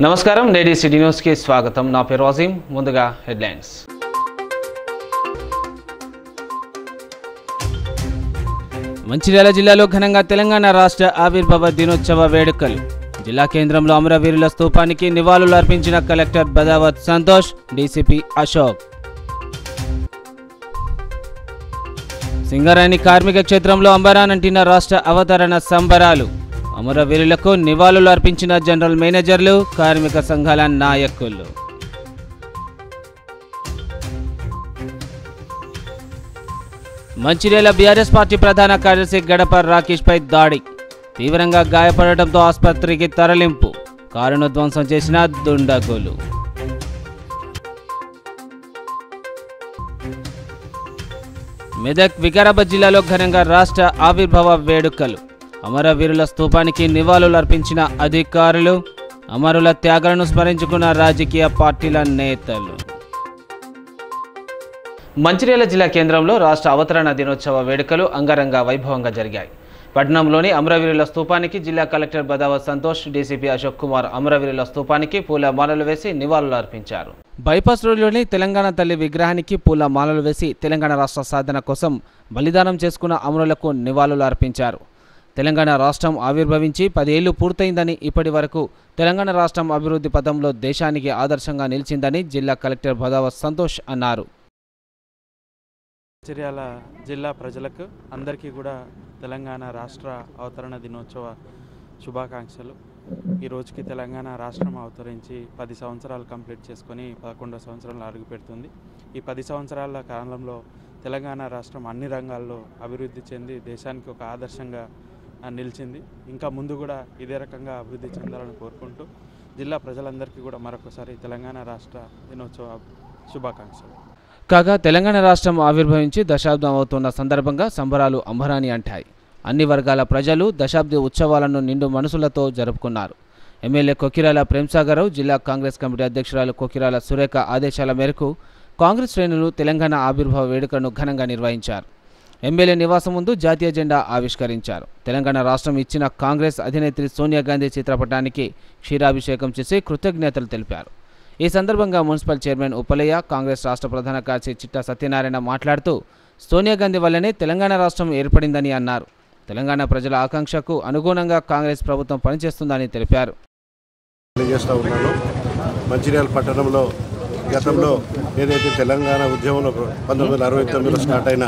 నమస్కారం నేడి city news కి స్వాగతం. నా పేరు అజీం. ముందుగా హెడ్లైన్స్. మంచిర్యాల జిల్లాలో ఘనంగా తెలంగాణ రాష్ట్ర ఆవిర్భావ దినోత్సవ వేడుకలు. జిల్లా కేంద్రంలో అమరవీరుల స్తూపానికి నివాళులు అర్పించిన కలెక్టర్ బదావత్ సంతోష్, డీసీపీ అశోక్. సింగరేణి కార్మిక క్షేత్రంలో అంబరానంటిన రాష్ట్ర అవతరణ సంబరాలు. అమరవీరులకు నివాళులు అర్పించిన జనరల్ మేనేజర్లు, కార్మిక సంఘాల నాయకులు. మంచిర్యాల బీఆర్ఎస్ పార్టీ ప్రధాన కార్యదర్శి గడప రాకేష్ పై దాడి. తీవ్రంగా గాయపడటంతో ఆసుపత్రికి తరలింపు. కారును ధ్వంసం చేసిన దుండగులు. మెదక్, వికారాబాద్ జిల్లాలో ఘనంగా రాష్ట్ర ఆవిర్భావ వేడుకలు. అమరవీరుల స్తూపానికి నివాళులు అర్పించిన అధికారులు, అమరుల త్యాగాలను స్మరించుకున్న రాజకీయ పార్టీల నేతలు. మంచిర్యాల జిల్లా కేంద్రంలో రాష్ట్ర అవతరణ దినోత్సవ వేడుకలు అంగరంగ వైభవంగా జరిగాయి. పట్టణంలోని అమరవీరుల స్తూపానికి జిల్లా కలెక్టర్ బదావత్ సంతోష్, డీసీపీ అశోక్ కుమార్ అమరవీరుల స్తూపానికి పూల మాలలు వేసి నివాళులు అర్పించారు. బైపాస్ రోడ్లోని తెలంగాణ తల్లి విగ్రహానికి పూల మాలలు వేసి తెలంగాణ రాష్ట్ర సాధన కోసం బలిదానం చేసుకున్న అమరులకు నివాళులు అర్పించారు. తెలంగాణ రాష్ట్రం ఆవిర్భవించి 10 ఏళ్లు పూర్తయిందని, ఇప్పటి వరకు తెలంగాణ రాష్ట్రం అభివృద్ధి పథంలో దేశానికి ఆదర్శంగా నిలిచిందని జిల్లా కలెక్టర్ బదావత్ సంతోష్ అన్నారు. మంచిర్యాల జిల్లా ప్రజలకు అందరికీ కూడా తెలంగాణ రాష్ట్ర అవతరణ దినోత్సవ శుభాకాంక్షలు. ఈ రోజుకి తెలంగాణ రాష్ట్రం అవతరించి 10 సంవత్సరాలు కంప్లీట్ చేసుకొని 11వ సంవత్సరంలో అడుగుపెడుతుంది. ఈ 10 సంవత్సరాల కాలంలో తెలంగాణ రాష్ట్రం అన్ని రంగాల్లో అభివృద్ధి చెంది దేశానికి ఒక ఆదర్శంగా నిలిచింది. ఇంకా ముందు కూడా ఇదే రకంగా అభివృద్ధి చెందాలని కోరుకుంటూ జిల్లా ప్రజలందరికీ కూడా మరొకసారి తెలంగాణ రాష్ట్ర దినోత్సవ శుభాకాంక్షలు. కాగా తెలంగాణ రాష్ట్రం ఆవిర్భవించి దశాబ్దం అవుతున్న సందర్భంగా సంబరాలు అంబరాని అంటాయి. అన్ని వర్గాల ప్రజలు దశాబ్ది ఉత్సవాలను నిండు మనసులతో జరుపుకున్నారు. ఎమ్మెల్యే కొకిరాల ప్రేమ్సాగర్, జిల్లా కాంగ్రెస్ కమిటీ అధ్యక్షురాలు కొకిరాల సురేఖ ఆదేశాల మేరకు కాంగ్రెస్ శ్రేణులు తెలంగాణ ఆవిర్భావ వేడుకలను ఘనంగా నిర్వహించారు. ఎమ్మెల్యే నివాసం ముందు జాతీయ జెండా ఆవిష్కరించారు. తెలంగాణ రాష్ట్రం ఇచ్చిన కాంగ్రెస్ అధినేత్రి సోనియా గాంధీ చిత్రపటానికి క్షీరాభిషేకం చేసి కృతజ్ఞతలు తెలిపారు. ఈ సందర్భంగా మున్సిపల్ చైర్మన్ ఉప్పలయ్య, కాంగ్రెస్ రాష్ట్ర ప్రధాన కార్యదర్శి చిట్టా సత్యనారాయణ మాట్లాడుతూ సోనియా గాంధీ వల్లనే తెలంగాణ రాష్ట్రం ఏర్పడిందని అన్నారు. తెలంగాణ ప్రజల ఆకాంక్షకు అనుగుణంగా కాంగ్రెస్ ప్రభుత్వం పనిచేస్తుందని తెలిపారు. మంచిర్యాల పట్టణంలో గతంలో ఏదైతే తెలంగాణ ఉద్యమంలో 1969లో స్టార్ట్ అయిన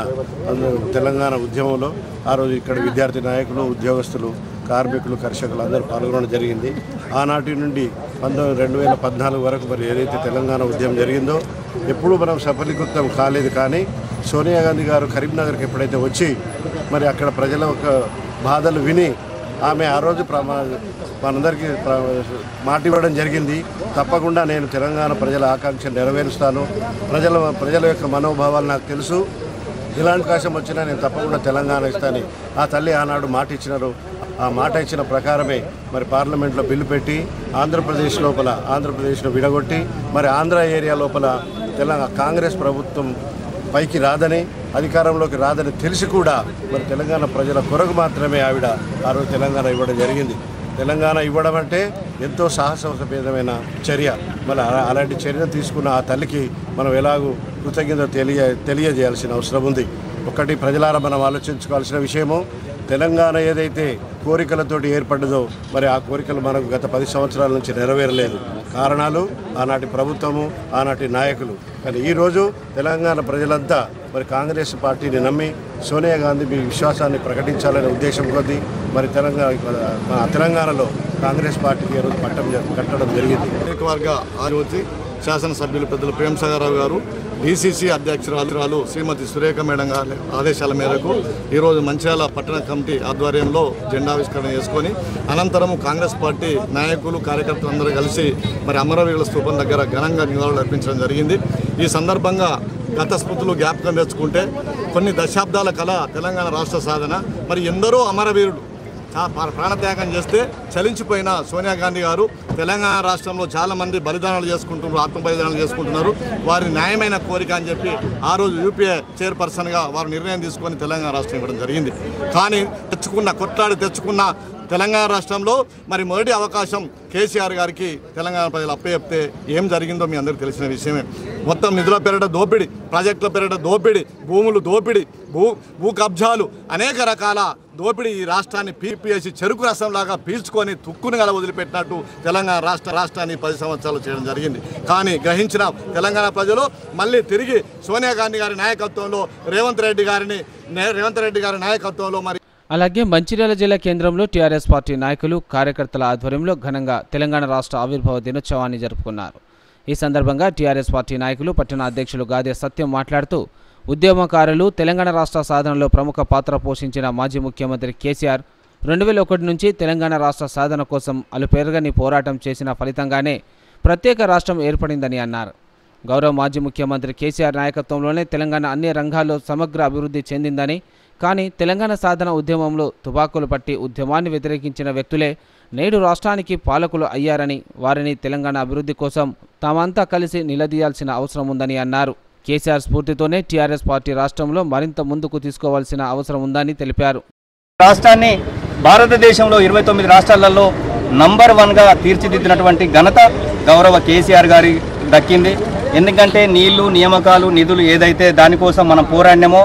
తెలంగాణ ఉద్యమంలో ఆ రోజు ఇక్కడ విద్యార్థి నాయకులు, ఉద్యోగస్తులు, కార్మికులు, కర్షకులు అందరూ పాల్గొనడం జరిగింది. ఆనాటి నుండి 2014 వరకు మరి ఏదైతే తెలంగాణ ఉద్యమం జరిగిందో ఎప్పుడూ మనం సఫలీకృతం కాలేదు. కానీ సోనియా గాంధీ గారు కరీంనగర్కి ఎప్పుడైతే వచ్చి మరి అక్కడ ప్రజల ఒక బాధలు విని ఆమె ఆ రోజు మనందరికీ మాట ఇవ్వడం జరిగింది. తప్పకుండా నేను తెలంగాణ ప్రజల ఆకాంక్ష నెరవేరుస్తాను, ప్రజల యొక్క మనోభావాలు నాకు తెలుసు, ఇలాంటి అవకాశం వచ్చినా నేను తప్పకుండా తెలంగాణ ఇస్తాను. ఆ తల్లి ఆనాడు మాట ఇచ్చినారు. ఆ మాట ఇచ్చిన ప్రకారమే మరి పార్లమెంట్లో బిల్లు పెట్టి ఆంధ్రప్రదేశ్లో విడగొట్టి మరి ఆంధ్ర ఏరియా లోపల కాంగ్రెస్ ప్రభుత్వం పైకి రాదని, అధికారంలోకి రాదని తెలిసి కూడా మరి తెలంగాణ ప్రజల కొరకు మాత్రమే ఆవిడ ఆ రోజు తెలంగాణ ఇవ్వడం జరిగింది. తెలంగాణ ఇవ్వడం అంటే ఎంతో సాహసోపేతమైన చర్య. మరి అలాంటి చర్యను తీసుకున్న ఆ తల్లికి మనం ఎలాగూ కృతజ్ఞత తెలియజేయాల్సిన అవసరం ఉంది. ఒకటి ప్రజలారా మనం ఆలోచించుకోవాల్సిన విషయము, తెలంగాణ ఏదైతే కోరికలతోటి ఏర్పడ్డదో మరి ఆ కోరికలు మనకు గత 10 సంవత్సరాల నుంచి నెరవేరలేదు. కారణాలు ఆనాటి ప్రభుత్వము, ఆనాటి నాయకులు. కానీ ఈరోజు తెలంగాణ ప్రజలంతా మరి కాంగ్రెస్ పార్టీని నమ్మి సోనియా గాంధీ మీ విశ్వాసాన్ని ప్రకటించాలనే ఉద్దేశం కొద్దీ మరి తెలంగాణలో కాంగ్రెస్ పార్టీకి ఈరోజు పట్టం కట్టడం జరిగింది. వర్గ ఆదివతి శాసనసభ్యులు పెద్దలు ప్రేమ్సాగర్ గారు, డీసీసీ అధ్యక్షురాలు శ్రీమతి సురేఖ మేడం గారి ఆదేశాల మేరకు ఈరోజు మంచిర్యాల పట్టణ కమిటీ ఆధ్వర్యంలో జెండావిష్కరణ చేసుకొని అనంతరం కాంగ్రెస్ పార్టీ నాయకులు, కార్యకర్తలు అందరూ కలిసి మరి అమరవీరుల స్తూపం దగ్గర ఘనంగా నివాళులు అర్పించడం జరిగింది. ఈ సందర్భంగా గత స్మృతులు జ్ఞాపకం తెచ్చుకుంటే కొన్ని దశాబ్దాల కళ తెలంగాణ రాష్ట్ర సాధన, మరి ఎందరో అమరవీరులు ప్రాణత్యాగం చేస్తే చలించిపోయిన సోనియా గాంధీ గారు తెలంగాణ రాష్ట్రంలో చాలామంది బలిదానాలు చేసుకుంటున్నారు, ఆత్మ బలిదానాలు చేసుకుంటున్నారు. వారి న్యాయమైన కోరిక అని చెప్పి ఆ రోజు యూపీఏ చైర్పర్సన్గా వారు నిర్ణయం తీసుకొని తెలంగాణ రాష్ట్రం ఇవ్వడం జరిగింది. కానీ కొట్లాడి తెచ్చుకున్న తెలంగాణ రాష్ట్రంలో మరి మొదటి అవకాశం కేసీఆర్ గారికి తెలంగాణ ప్రజలు అప్పచెప్తే ఏం జరిగిందో మీ అందరికీ తెలిసిన విషయమే. మొత్తం నిధుల పేరిట దోపిడీ, ప్రాజెక్టుల పేరిట దోపిడీ, భూములు దోపిడీ, భూ కబ్జాలు, అనేక రకాల దోపిడీ ఈ రాష్ట్రాన్ని పీపీఎస్సీ చెరుకు రసంలాగా పీల్చుకొని తుక్కుని గల వదిలిపెట్టినట్టు తెలంగాణ రాష్ట్రాన్ని 10 సంవత్సరాలు చేయడం జరిగింది. కానీ గ్రహించిన తెలంగాణ ప్రజలు మళ్ళీ తిరిగి సోనియా గాంధీ గారి నాయకత్వంలో రేవంత్ రెడ్డి గారి నాయకత్వంలో మరి అలాగే మంచిర్యాల జిల్లా కేంద్రంలో టీఆర్ఎస్ పార్టీ నాయకులు కార్యకర్తల ఆధ్వర్యంలో ఘనంగా తెలంగాణ రాష్ట్ర ఆవిర్భావ దినోత్సవాన్ని జరుపుకున్నారు. ఈ సందర్భంగా టీఆర్ఎస్ పార్టీ నాయకులు పట్టణ అధ్యక్షులు గాదే సత్యం మాట్లాడుతూ ఉద్యమకారులు తెలంగాణ రాష్ట్ర సాధనలో ప్రముఖ పాత్ర పోషించిన మాజీ ముఖ్యమంత్రి కేసీఆర్ 2001 నుంచి తెలంగాణ రాష్ట్ర సాధన కోసం అలుపెరగని పోరాటం చేసిన ఫలితంగానే ప్రత్యేక రాష్ట్రం ఏర్పడిందని అన్నారు. గౌరవ మాజీ ముఖ్యమంత్రి కేసీఆర్ నాయకత్వంలోనే తెలంగాణ అన్ని రంగాల్లో సమగ్ర అభివృద్ధి చెందిందని, కానీ తెలంగాణ సాధన ఉద్యమంలో తుపాకులు పట్టి ఉద్యమాన్ని వ్యతిరేకించిన వ్యక్తులే నేడు రాష్ట్రానికి పాలకులు అయ్యారని, వారిని తెలంగాణ అభివృద్ధి కోసం తామంతా కలిసి నిలదీయాల్సిన అవసరం ఉందని అన్నారు. కేసీఆర్ స్ఫూర్తితోనే టీఆర్ఎస్ పార్టీ రాష్ట్రంలో మరింత ముందుకు తీసుకోవాల్సిన అవసరం ఉందని తెలిపారు. రాష్ట్రాన్ని భారతదేశంలో 29 రాష్ట్రాలలో నంబర్ 1గా తీర్చిదిద్దినటువంటి ఘనత గౌరవ కేసీఆర్ గారి దక్కింది. ఎందుకంటే నీళ్లు, నియామకాలు, నిధులు ఏదైతే దానికోసం మనం పోరాడినామో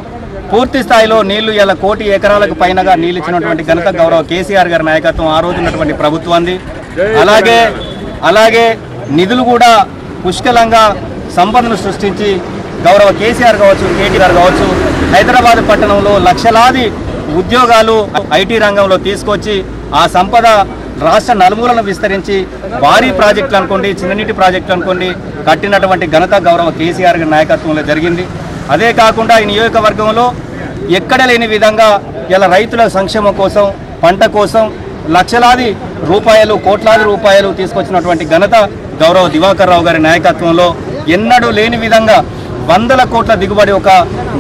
పూర్తి స్థాయిలో నీళ్లు ఇలా 1 కోటి ఎకరాలకు పైనగా నీళ్ళు ఇచ్చినటువంటి ఘనత గౌరవ కేసీఆర్ గారి నాయకత్వం ఆ రోజు ఉన్నటువంటి ప్రభుత్వాన్ని. అలాగే నిధులు కూడా పుష్కలంగా సంపదను సృష్టించి గౌరవ కేసీఆర్ కావచ్చు, కేటీఆర్ కావచ్చు హైదరాబాద్ పట్టణంలో లక్షలాది ఉద్యోగాలు ఐటీ రంగంలో తీసుకొచ్చి ఆ సంపద రాష్ట్ర నలుమూలను విస్తరించి భారీ ప్రాజెక్టులు అనుకోండి, చిన్ననీటి ప్రాజెక్టులు అనుకోండి కట్టినటువంటి ఘనత గౌరవ కేసీఆర్ గారి నాయకత్వంలో జరిగింది. అదే కాకుండా ఈ నియోజకవర్గంలో ఎక్కడ లేని విధంగా ఇలా రైతుల సంక్షేమం కోసం, పంట కోసం లక్షలాది రూపాయలు, కోట్లాది రూపాయలు తీసుకొచ్చినటువంటి ఘనత గౌరవ దివాకర్ రావు గారి నాయకత్వంలో ఎన్నడూ లేని విధంగా 100 కోట్ల దిగుబడి ఒక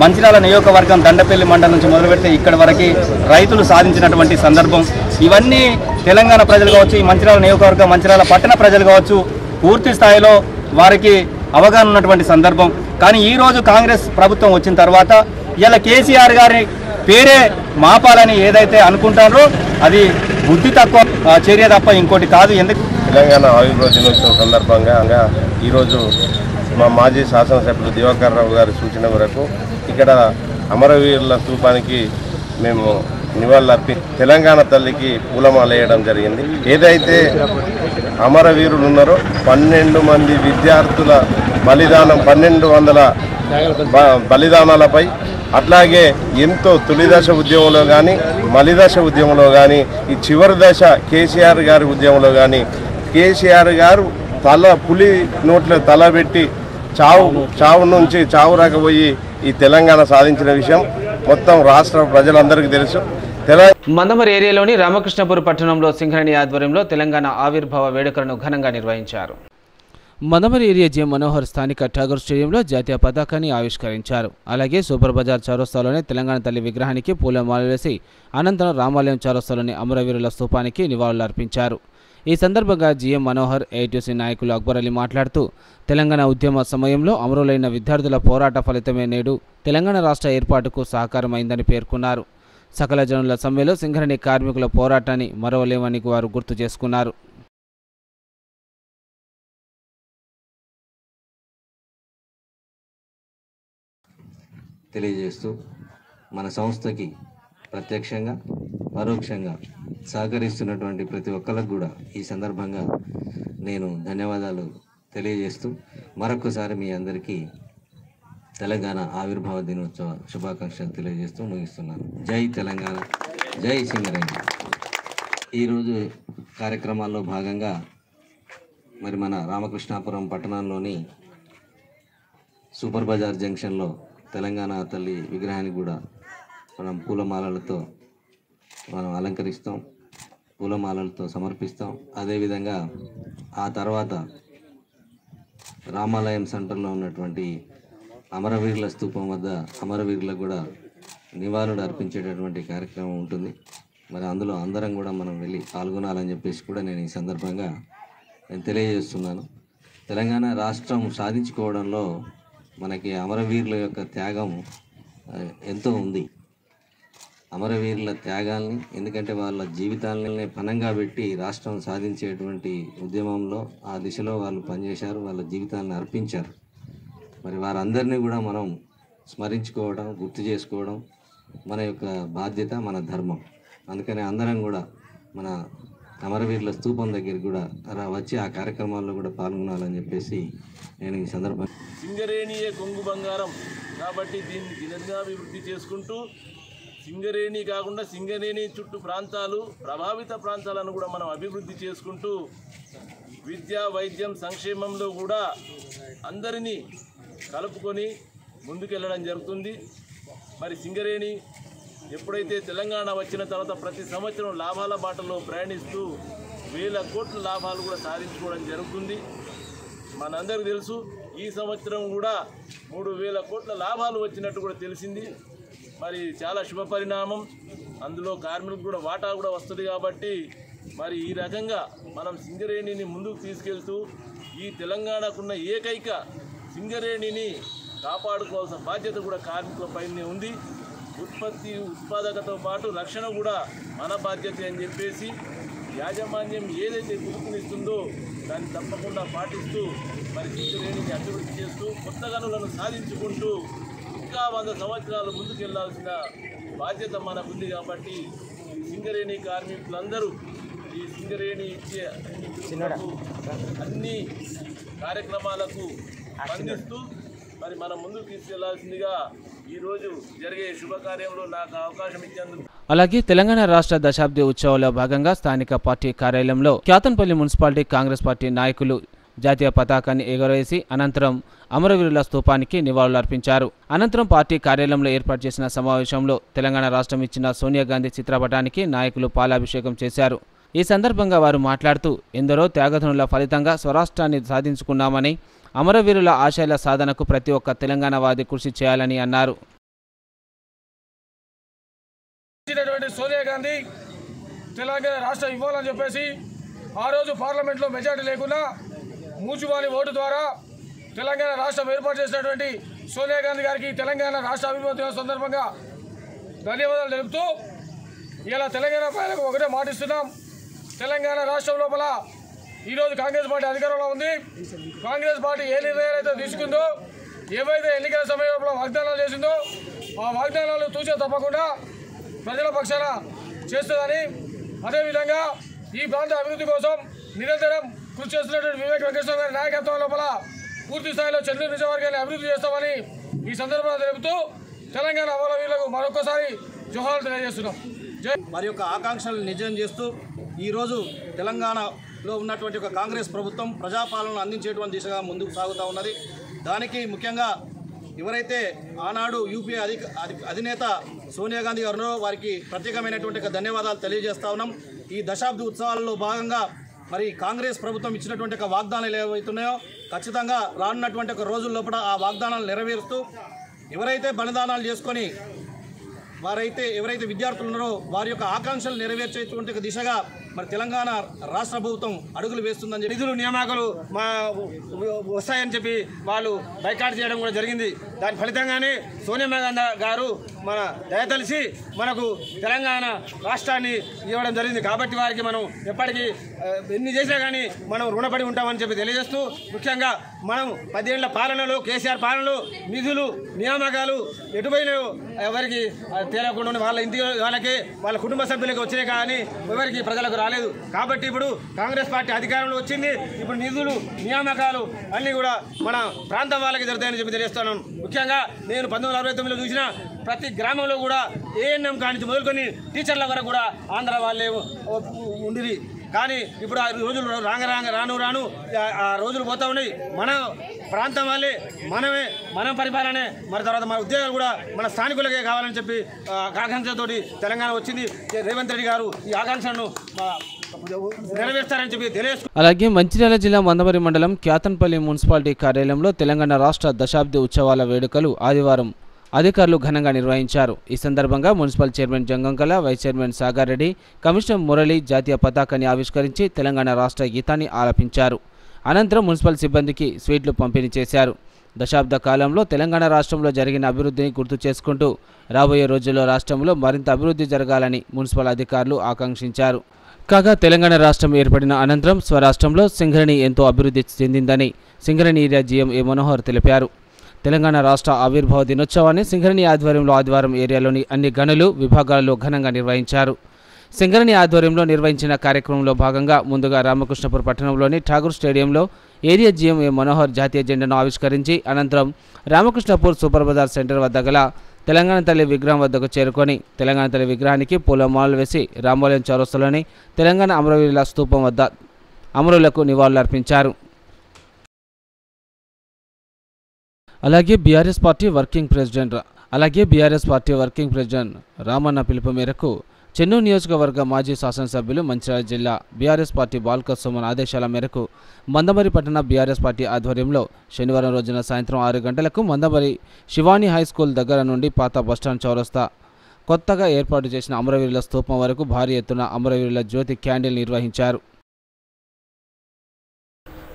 మంచిర్యాల నియోజకవర్గం దండపల్లి మండలం నుంచి మొదలుపెడితే ఇక్కడి వరకు రైతులు సాధించినటువంటి సందర్భం. ఇవన్నీ తెలంగాణ ప్రజలు కావచ్చు, ఈ మంచిర్యాల నియోజకవర్గం, మంచిర్యాల పట్టణ ప్రజలు కావచ్చు పూర్తి స్థాయిలో వారికి అవగాహన ఉన్నటువంటి సందర్భం. కానీ ఈరోజు కాంగ్రెస్ ప్రభుత్వం వచ్చిన తర్వాత ఇలా కేసీఆర్ గారి పేరే మాపాలని ఏదైతే అనుకుంటారో అది బుద్ధి తక్కువ చర్య తప్ప ఇంకోటి కాదు. ఎందుకు తెలంగాణ ఆవిర్భావ దినోత్సవం సందర్భంగా ఈరోజు మా మాజీ శాసనసభ్యులు దివాకర్ రావు గారి సూచన మేరకు ఇక్కడ అమరవీరుల స్తూపానికి మేము నివాళులర్పి తెలంగాణ తల్లికి పూలమాల వేయడం జరిగింది. ఏదైతే అమరవీరులు ఉన్నారో 12 మంది విద్యార్థుల బలిదానం, 1200 బలిదానాలపై, అట్లాగే ఎంతో తొలిదశ ఉద్యమంలో కానీ, మలిదశ ఉద్యమంలో కానీ, ఈ చివరి దశ కేసీఆర్ గారి ఉద్యమంలో కానీ కేసీఆర్ గారు పులి నోట్లో తల పెట్టి చావు నుంచి చావు రాకపోయి ఈ తెలంగాణ సాధించిన విషయం మొత్తం రాష్ట్ర ప్రజలందరికీ తెలుసు. మందమరి ఏరియాలోని రామకృష్ణపూర్ పట్టణంలో సింఘరణి ఆధ్వర్యంలో తెలంగాణ ఆవిర్భావ వేడుకలను ఘనంగా నిర్వహించారు. మందమరి ఏరియా జె మనోహర్ స్థానిక ఠాగూర్ స్టేడియంలో జాతీయ పతాకాన్ని ఆవిష్కరించారు. అలాగే సూపర్ బజార్ చౌరస్తాలోని తెలంగాణ తల్లి విగ్రహానికి పూలమాల వేసి అనంతరం రామాలయం చౌరస్తాలోని అమరవీరుల స్తూపానికి నివాళులర్పించారు. ఈ సందర్భంగా జిఎం మనోహర్, ఏఐటీసీ నాయకులు అక్బర్ అలీ మాట్లాడుతూ తెలంగాణ ఉద్యమ సమయంలో అమరులైన విద్యార్థుల పోరాట ఫలితమే నేడు తెలంగాణ రాష్ట్ర ఏర్పాటుకు సహకారమైందని పేర్కొన్నారు. సకల జనుల సమ్మెలో సింఘరణి కార్మికుల పోరాటాన్ని మరవలేమని వారు గుర్తు చేసుకున్నారు. తెలియజేస్తూ మన సంస్థకి ప్రత్యక్షంగా పరోక్షంగా సహకరిస్తున్నటువంటి ప్రతి ఒక్కరికి కూడా ఈ సందర్భంగా నేను ధన్యవాదాలు తెలియజేస్తూ మరొకసారి మీ అందరికీ తెలంగాణ ఆవిర్భావ దినోత్సవ శుభాకాంక్షలు తెలియజేస్తూ ముగిస్తున్నాను. జై తెలంగాణ, జై సింగరేణి. ఈరోజు కార్యక్రమాల్లో భాగంగా మరి మన రామకృష్ణాపురం పట్టణంలోని సూపర్ బజార్ జంక్షన్లో తెలంగాణ తల్లి విగ్రహానికి కూడా మనం పూలమాలలతో మనం అలంకరిస్తాం, పూలమాలలతో సమర్పిస్తాం. అదేవిధంగా ఆ తర్వాత రామాలయం సెంటర్లో ఉన్నటువంటి అమరవీరుల స్తూపం వద్ద అమరవీరులకు కూడా నివాళులు అర్పించేటటువంటి కార్యక్రమం ఉంటుంది. మరి అందులో అందరం కూడా మనం వెళ్ళి పాల్గొనాలని చెప్పేసి కూడా నేను ఈ సందర్భంగా తెలియజేస్తున్నాను. తెలంగాణ రాష్ట్రం సాధించుకోవడంలో మనకి అమరవీరుల యొక్క త్యాగం ఎంతో ఉంది. అమరవీరుల త్యాగాల్ని, ఎందుకంటే వాళ్ళ జీవితాలనే పణంగా పెట్టి రాష్ట్రం సాధించేటువంటి ఉద్యమంలో ఆ దిశలో వాళ్ళు పనిచేశారు, వాళ్ళ జీవితాలను అర్పించారు. మరి వారందరినీ కూడా మనం స్మరించుకోవడం, గుర్తు చేసుకోవడం మన యొక్క బాధ్యత, మన ధర్మం. అందుకని అందరం కూడా మన అమరవీరుల స్తూపం దగ్గరికి కూడా వచ్చి ఆ కార్యక్రమాల్లో కూడా పాల్గొనాలని చెప్పేసి నేను ఈ సందర్భంగా. సింగరేణియే కొంగు బంగారం కాబట్టి దీన్ని దినదినాభివృద్ధి చేసుకుంటూ సింగరేణి కాకుండా సింగరేణి చుట్టూ ప్రాంతాలు, ప్రభావిత ప్రాంతాలను కూడా మనం అభివృద్ధి చేసుకుంటూ విద్య, వైద్యం, సంక్షేమంలో కూడా అందరినీ కలుపుకొని ముందుకెళ్ళడం జరుగుతుంది. మరి సింగరేణి ఎప్పుడైతే తెలంగాణ వచ్చిన తర్వాత ప్రతి సంవత్సరం లాభాల బాటలో ప్రయాణిస్తూ వేల కోట్ల లాభాలు కూడా సాధించుకోవడం జరుగుతుంది. మనందరికీ తెలుసు ఈ సంవత్సరం కూడా 3,000 కోట్ల లాభాలు వచ్చినట్టు కూడా తెలిసింది. మరి చాలా శుభ పరిణామం. అందులో కార్మికులకు కూడా వాటా కూడా వస్తుంది కాబట్టి మరి ఈ రకంగా మనం సింగరేణిని ముందుకు తీసుకెళ్తూ ఈ తెలంగాణకున్న ఏకైక సింగరేణిని కాపాడుకోవాల్సిన బాధ్యత కూడా కార్మికులపైనే ఉంది. ఉత్పాదకతో పాటు రక్షణ కూడా మన బాధ్యత అని చెప్పేసి యాజమాన్యం ఏదైతే పిలుపునిస్తుందో దాన్ని తప్పకుండా పాటిస్తూ మరి సింగరేణిని అభివృద్ధి చేస్తూ కొత్త గనులను సాధించుకుంటూ ఇంకా 100 సంవత్సరాలు ముందుకెళ్లాల్సిన బాధ్యత మనకుంది. కాబట్టి ఈ సింగరేణి కార్మికులందరూ ఈ సింగరేణి ఇచ్చే అన్ని కార్యక్రమాలకు స్పందిస్తూ మరి మనం ముందుకు తీసుకెళ్లాల్సిందిగా ఈరోజు జరిగే శుభకార్యంలో నాకు అవకాశం ఇచ్చేందుకు. అలాగే తెలంగాణ రాష్ట్ర దశాబ్ది ఉత్సవాల్లో భాగంగా స్థానిక పార్టీ కార్యాలయంలో క్యాతన్పల్లి మున్సిపాలిటీ కాంగ్రెస్ పార్టీ నాయకులు జాతీయ పతాకాన్ని ఎగురవేసి అనంతరం అమరవీరుల స్తూపానికి నివాళులర్పించారు. అనంతరం పార్టీ కార్యాలయంలో ఏర్పాటు చేసిన సమావేశంలో తెలంగాణ రాష్ట్రం ఇచ్చిన సోనియా గాంధీ చిత్రపటానికి నాయకులు పాలాభిషేకం చేశారు. ఈ సందర్భంగా వారు మాట్లాడుతూ ఎందరో త్యాగధనుల ఫలితంగా స్వరాష్ట్రాన్ని సాధించుకున్నామని, అమరవీరుల ఆశయాల సాధనకు ప్రతి ఒక్క తెలంగాణవాది కృషి చేయాలని అన్నారు. సోనియా గాంధీ తెలంగాణ రాష్ట్రం ఇవ్వాలని చెప్పేసి ఆ రోజు పార్లమెంట్లో మెజార్టీ లేకుండా మూచువాని ఓటు ద్వారా తెలంగాణ రాష్ట్రం ఏర్పాటు చేసినటువంటి సోనియా గాంధీ గారికి తెలంగాణ రాష్ట్ర అభివృద్ధి సందర్భంగా ధన్యవాదాలు తెలుపుతూ ఇలా తెలంగాణ ప్రజలకు ఒకటే మాటిస్తున్నాం. తెలంగాణ రాష్ట్రం లోపల ఈరోజు కాంగ్రెస్ పార్టీ అధికారంలో ఉంది. కాంగ్రెస్ పార్టీ ఏ నిర్ణయాలు అయితే తీసుకుందో, ఏవైతే ఎన్నికల సమయంలో వాగ్దానాలు చేసిందో ఆ వాగ్దానాలు తూచే తప్పకుండా ప్రజల పక్షాన చేస్తుందని, అదేవిధంగా ఈ ప్రాంత అభివృద్ధి కోసం నిరంతరం కృషి చేస్తున్నటువంటి వివేక్ వెంకటేశ్వర గారి నాయకత్వం లోపల పూర్తి స్థాయిలో చెన్నూరు నియోజకవర్గాన్ని అభివృద్ధి చేస్తామని ఈ సందర్భంగా తెలుపుతూ తెలంగాణ అమరవీరులకు మరొకసారి జోహార్లు తెలియజేస్తున్నాం. వారి యొక్క ఆకాంక్షలను నిజం చేస్తూ ఈరోజు తెలంగాణలో ఉన్నటువంటి ఒక కాంగ్రెస్ ప్రభుత్వం ప్రజాపాలన అందించేటువంటి దిశగా ముందుకు సాగుతూ ఉన్నది. దానికి ముఖ్యంగా ఎవరైతే ఆనాడు యూపీఏ అధినేత సోనియా గాంధీ గారు వారికి ప్రత్యేకమైనటువంటి ధన్యవాదాలు తెలియజేస్తా ఉన్నాం. ఈ దశాబ్ది ఉత్సవాలలో భాగంగా మరి కాంగ్రెస్ ప్రభుత్వం ఇచ్చినటువంటి ఒక వాగ్దానాలు ఏవైతున్నాయో ఖచ్చితంగా రానున్నటువంటి ఒక రోజుల లోపల ఆ వాగ్దానాలు నెరవేరుస్తూ ఎవరైతే బలిదానాలు చేసుకొని ఎవరైతే విద్యార్థులు ఉన్నారో వారి యొక్క ఆకాంక్షలు నెరవేర్చేటువంటి దిశగా మరి తెలంగాణ రాష్ట్ర ప్రభుత్వం అడుగులు వేస్తుందని చెప్పి నిధులు నియామకాలు వస్తాయని చెప్పి వాళ్ళు బైకాట్ చేయడం కూడా జరిగింది. దాని ఫలితంగానే సోనియా గాంధీ గారు మన దయతలిసి మనకు తెలంగాణ రాష్ట్రాన్ని ఇవ్వడం జరిగింది. కాబట్టి వారికి మనం ఎప్పటికీ ఎన్ని చేసినా కానీ మనం రుణపడి ఉంటామని చెప్పి తెలియజేస్తూ, ముఖ్యంగా మనం 10 ఏళ్ల పాలనలో కేసీఆర్ పాలనలో నిధులు నియామకాలు ఎటుపోయినాయో ఎవరికి తెలియకుండా వాళ్ళ ఇంటి వాళ్ళకి వాళ్ళ కుటుంబ సభ్యులకి వచ్చినాయి కానీ ఎవరికి ప్రజలకు రాలేదు. కాబట్టి ఇప్పుడు కాంగ్రెస్ పార్టీ అధికారంలో వచ్చింది. ఇప్పుడు నిధులు నియామకాలు అన్నీ కూడా మన ప్రాంతం వాళ్ళకి జరుగుతాయని చెప్పి తెలియజేస్తున్నాను. ముఖ్యంగా నేను 1969లో చూసిన ప్రతి గ్రామంలో కూడా ఏఎన్ఎం కానించి మొదలుకొని టీచర్ల వరకు కూడా ఆంధ్ర వాళ్ళే ఉండిరి. కానీ ఇప్పుడు ఆ రోజులు రాను ఆ రోజులు పోతా ఉన్నాయి. మన ప్రాంతం వాళ్ళే మనం పరిపాలనే, మరి తర్వాత మన ఉద్యోగాలు కూడా మన స్థానికులకే కావాలని చెప్పి ఆకాంక్షతోటి తెలంగాణ వచ్చింది. రేవంత్ రెడ్డి గారు ఈ ఆకాంక్షను నెరవేర్స్తారని చెప్పి తెలియజేస్తారు. అలాగే మంచిర్యాల జిల్లా మందమరి మండలం క్యాతన్పల్లి మున్సిపాలిటీ కార్యాలయంలో తెలంగాణ రాష్ట్ర దశాబ్ది ఉత్సవాల వేడుకలు ఆదివారం అధికారులు ఘనంగా నిర్వహించారు. ఈ సందర్భంగా municipal chairman Jangamkala, vice chairman Sagar Reddy, commissioner Murali జాతీయ పతాకాన్ని ఆవిష్కరించి తెలంగాణ రాష్ట్ర గీతాన్ని ఆలపించారు. అనంతరం మున్సిపల్ సిబ్బందికి స్వీట్లు పంపిణీ చేశారు. దశాబ్ద కాలంలో తెలంగాణ రాష్ట్రంలో జరిగిన అభివృద్ధిని గుర్తు చేసుకుంటూ రాబోయే రోజుల్లో రాష్ట్రంలో మరింత అభివృద్ధి జరగాలని మున్సిపల్ అధికారులు ఆకాంక్షించారు. కాగా తెలంగాణ రాష్ట్రం ఏర్పడిన అనంతరం స్వరాష్ట్రంలో సింగరేణి ఎంతో అభివృద్ధి చెందిందని సింగరేణి ఏరియా జీఎం ఏ మనోహర్ తెలిపారు. తెలంగాణ రాష్ట్ర ఆవిర్భావ దినోత్సవాన్ని సింగరేణి ఆధ్వర్యంలో ఆదివారం ఏరియాలోని అన్ని గనులు విభాగాలలో ఘనంగా నిర్వహించారు. సింగరేణి ఆధ్వర్యంలో నిర్వహించిన కార్యక్రమంలో భాగంగా ముందుగా రామకృష్ణపూర్ పట్టణంలోని ఠాగూర్ స్టేడియంలో ఏరియా జీఎం ఏ మనోహర్ జాతీయ జెండాను ఆవిష్కరించి అనంతరం రామకృష్ణపూర్ సూపర్ బజార్ సెంటర్ వద్ద గల తెలంగాణ తల్లి విగ్రహం వద్దకు చేరుకొని తెలంగాణ తల్లి విగ్రహానికి పూలమాలలు వేసి రామోలయం చౌరస్తాలోని తెలంగాణ అమరవీరుల స్తూపం వద్ద అమరులకు నివాళులర్పించారు. అలాగే BRS party working president Ramanna పిలుపు మేరకు చెన్నూరు నియోజకవర్గ మాజీ శాసనసభ్యులు మంచిర్యాల జిల్లా బీఆర్ఎస్ పార్టీ బాల్క సుమన్ ఆదేశాల మేరకు మందమరి పట్టణ బీఆర్ఎస్ పార్టీ ఆధ్వర్యంలో శనివారం రోజున సాయంత్రం 6 గంటలకు మందమరి శివాని హైస్కూల్ దగ్గర నుండి పాత బస్టాండ్ చౌరస్తా కొత్తగా ఏర్పాటు చేసిన అమరవీరుల స్తూపం వరకు భారీ ఎత్తున అమరవీరుల జ్యోతి క్యాండిల్ నిర్వహించారు.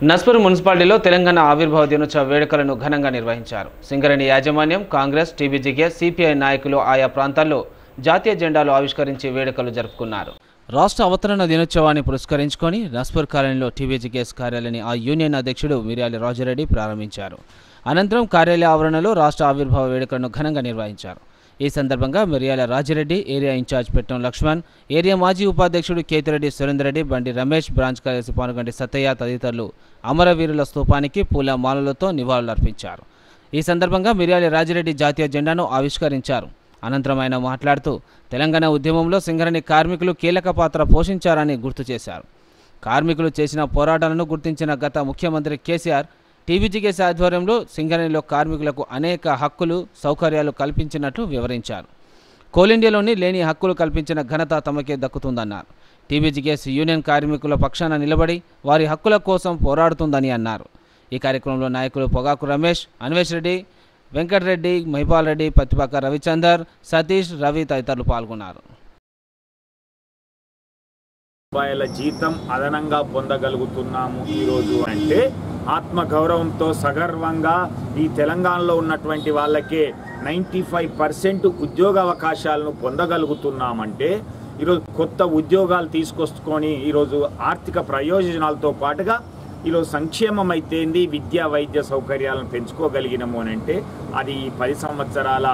నస్పూర్ మున్సిపాలిటీలో తెలంగాణ ఆవిర్భావ దినోత్సవ వేడుకలను ఘనంగా నిర్వహించారు. సింగరేణి యాజమాన్యం, కాంగ్రెస్, టీబీజీకే, సిపిఐ నాయకులు ఆయా ప్రాంతాల్లో జాతీయ జెండాలు ఆవిష్కరించి వేడుకలు జరుపుకున్నారు. రాష్ట్ర అవతరణ దినోత్సవాన్ని పురస్కరించుకొని నస్పూర్ కాలనీలో టీబీజీకేఎస్ కార్యాలయాన్ని ఆ యూనియన్ అధ్యక్షుడు మిర్యాల రాజిరెడ్డి ప్రారంభించారు. అనంతరం కార్యాలయ ఆవరణలో రాష్ట్ర ఆవిర్భావ వేడుకలను ఘనంగా నిర్వహించారు. ఈ సందర్భంగా మిర్యాల రాజిరెడ్డి, ఏరియా ఇన్ఛార్జ్ పెట్టం లక్ష్మణ్, ఏరియా మాజీ ఉపాధ్యక్షుడు కేతిరెడ్డి సురేందర్ రెడ్డి, బండి రమేష్, బ్రాంచ్ కార్యదర్శి పానుగంటి సత్తయ్య తదితరులు అమరవీరుల స్తూపానికి పూల మాలలతో నివాళులర్పించారు. ఈ సందర్భంగా మిర్యాల రాజిరెడ్డి జాతీయ జెండాను ఆవిష్కరించారు. అనంతరం ఆయన మాట్లాడుతూ తెలంగాణ ఉద్యమంలో సింగరేణి కార్మికులు కీలక పాత్ర పోషించారని గుర్తు చేశారు. కార్మికులు చేసిన పోరాటాలను గుర్తించిన గత ముఖ్యమంత్రి కేసీఆర్ టీబీజీకేఎస్ ఆధ్వర్యంలో సింగరేణిలో కార్మికులకు అనేక హక్కులు, సౌకర్యాలు కల్పించినట్లు వివరించారు. కోల్ ఇండియాలోని లేని హక్కులు కల్పించిన ఘనత తమకే దక్కుతుందన్నారు. టీబీజీకేఎస్ యూనియన్ కార్మికుల పక్షాన నిలబడి వారి హక్కుల కోసం పోరాడుతుందని అన్నారు. ఈ కార్యక్రమంలో నాయకులు పొగాకు రమేష్, అన్వేష్ రెడ్డి, వెంకటరెడ్డి, మహిపాల్ రెడ్డి, పత్తిపాక రవిచందర్, సతీష్, రవి తదితరులు పాల్గొన్నారు. రూపాయల జీతం అదనంగా పొందగలుగుతున్నాము ఈరోజు అంటే ఆత్మగౌరవంతో సగర్వంగా ఈ తెలంగాణలో ఉన్నటువంటి వాళ్ళకే 95% ఉద్యోగ అవకాశాలను పొందగలుగుతున్నామంటే ఈరోజు కొత్త ఉద్యోగాలు తీసుకొచ్చుకొని ఈరోజు ఆర్థిక ప్రయోజనాలతో పాటుగా ఈరోజు సంక్షేమం అయితేంది, విద్యా వైద్య సౌకర్యాలను పెంచుకోగలిగినాము అని అంటే అది ఈ 10 సంవత్సరాల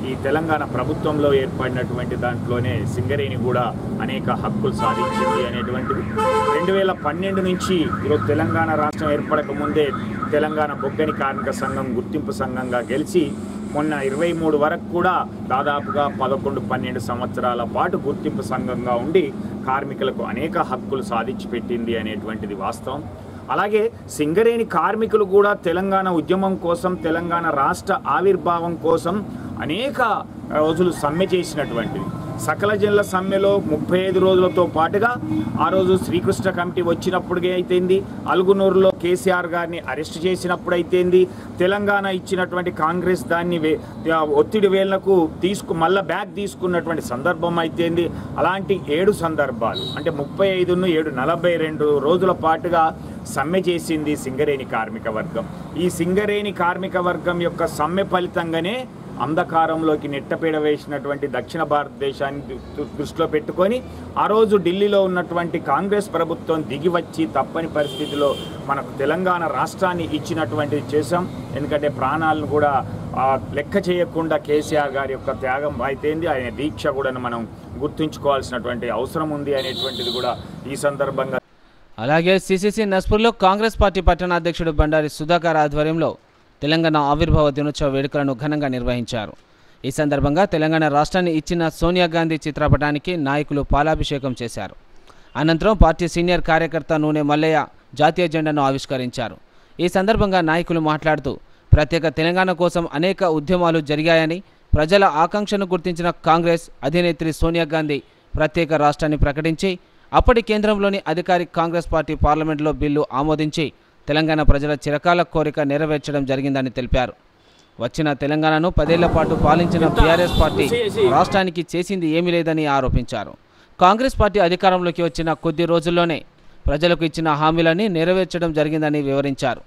ఈ తెలంగాణ ప్రభుత్వంలో ఏర్పడినటువంటి దాంట్లోనే సింగరేణి కూడా అనేక హక్కులు సాధించింది అనేటువంటిది. 2012 నుంచి ఈరోజు తెలంగాణ రాష్ట్రం ఏర్పడక ముందే తెలంగాణ బొగ్గని కార్మిక సంఘం గుర్తింపు సంఘంగా గెలిచి మొన్న 23 వరకు కూడా దాదాపుగా 11-12 సంవత్సరాల పాటు గుర్తింపు సంఘంగా ఉండి కార్మికులకు అనేక హక్కులు సాధించి పెట్టింది అనేటువంటిది వాస్తవం. అలాగే సింగరేణి కార్మికులు కూడా తెలంగాణ ఉద్యమం కోసం, తెలంగాణ రాష్ట్ర ఆవిర్భావం కోసం అనేక రోజులు సమ్మె చేసినటువంటిది. సకల జనుల సమ్మెలో 35 రోజులతో పాటుగా ఆ రోజు శ్రీకృష్ణ కమిటీ వచ్చినప్పుడే అయితేంది, అలుగునూరులో కేసీఆర్ గారిని అరెస్ట్ చేసినప్పుడు అయితేంది, తెలంగాణ ఇచ్చినటువంటి కాంగ్రెస్ దాన్ని ఒత్తిడి వేళ్లకు మళ్ళా బ్యాక్ తీసుకున్నటువంటి సందర్భం అయితేంది. అలాంటి 7 సందర్భాలు అంటే 35-7-42 రోజుల పాటుగా సమ్మె చేసింది సింగరేణి కార్మిక వర్గం. ఈ సింగరేణి కార్మిక వర్గం యొక్క సమ్మె ఫలితంగానే అంధకారంలోకి నెట్టపీడ వేసినటువంటి దక్షిణ భారతదేశాన్ని దృష్టిలో పెట్టుకొని ఆ రోజు ఢిల్లీలో ఉన్నటువంటి కాంగ్రెస్ ప్రభుత్వం దిగివచ్చి తప్పని పరిస్థితిలో మనకు తెలంగాణ రాష్ట్రాన్ని ఇచ్చినటువంటిది చేశాం. ఎందుకంటే ప్రాణాలను కూడా లెక్క చేయకుండా కేసీఆర్ గారి యొక్క త్యాగం అయితేంది, ఆయన దీక్ష కూడా మనం గుర్తుంచుకోవాల్సినటువంటి అవసరం ఉంది అనేటువంటిది కూడా ఈ సందర్భంగా. అలాగే సిసిసి నస్పూర్లో కాంగ్రెస్ పార్టీ పట్టణాధ్యక్షుడు బండారి సుధాకర్ ఆధ్వర్యంలో తెలంగాణ ఆవిర్భావ దినోత్సవ వేడుకలను ఘనంగా నిర్వహించారు. ఈ సందర్భంగా తెలంగాణ రాష్ట్రాన్ని ఇచ్చిన సోనియా గాంధీ చిత్రపటానికి నాయకులు పాలాభిషేకం చేశారు. అనంతరం పార్టీ సీనియర్ కార్యకర్త నూనె మల్లయ్య జాతీయ జెండాను ఆవిష్కరించారు. ఈ సందర్భంగా నాయకులు మాట్లాడుతూ ప్రత్యేక తెలంగాణ కోసం అనేక ఉద్యమాలు జరిగాయని, ప్రజల ఆకాంక్షను గుర్తించిన కాంగ్రెస్ అధినేత్రి సోనియా గాంధీ ప్రత్యేక రాష్ట్రాన్ని ప్రకటించి అప్పటి కేంద్రంలోని అధికారి కాంగ్రెస్ పార్టీ పార్లమెంట్లో బిల్లు ఆమోదించి తెలంగాణ ప్రజల చిరకాల కోరిక నెరవేర్చడం జరిగిందని తెలిపారు. వచ్చిన తెలంగాణను 10 ఏళ్ల పాటు పాలించిన బీఆర్ఎస్ పార్టీ రాష్ట్రానికి చేసింది ఏమీ లేదని ఆరోపించారు. కాంగ్రెస్ పార్టీ అధికారంలోకి వచ్చిన కొద్ది రోజుల్లోనే ప్రజలకు ఇచ్చిన హామీలని నెరవేర్చడం జరిగిందని వివరించారు.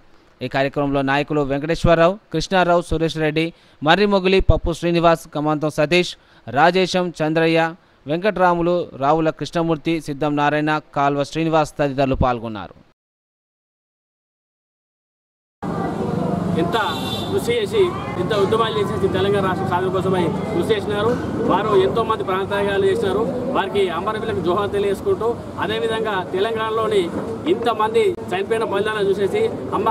ఈ కార్యక్రమంలో నాయకులు వెంకటేశ్వరరావు, కృష్ణారావు, సురేష్ రెడ్డి, మర్రి మొగిలి, పప్పు శ్రీనివాస్, కమాంతం సతీష్, రాజేశం, చంద్రయ్య, వెంకటరాములు, రావుల కృష్ణమూర్తి, సిద్ధం నారాయణ, కాల్వ శ్రీనివాస్ తదితరులు పాల్గొన్నారు. ఎంత కృషి చేసి ఎంత ఉద్యమాలు చేసేసి తెలంగాణ రాష్ట్ర సాధన కోసమై కృషి చేసినారు. వారు ఎంతోమంది ప్రాంతాలు చేసినారు. వారికి అమరవీరులకు జోహార్ తెలియజేసుకుంటూ అదేవిధంగా తెలంగాణలోని ఇంతమంది చనిపోయిన బలిదానాలు చూసేసి అమ్మ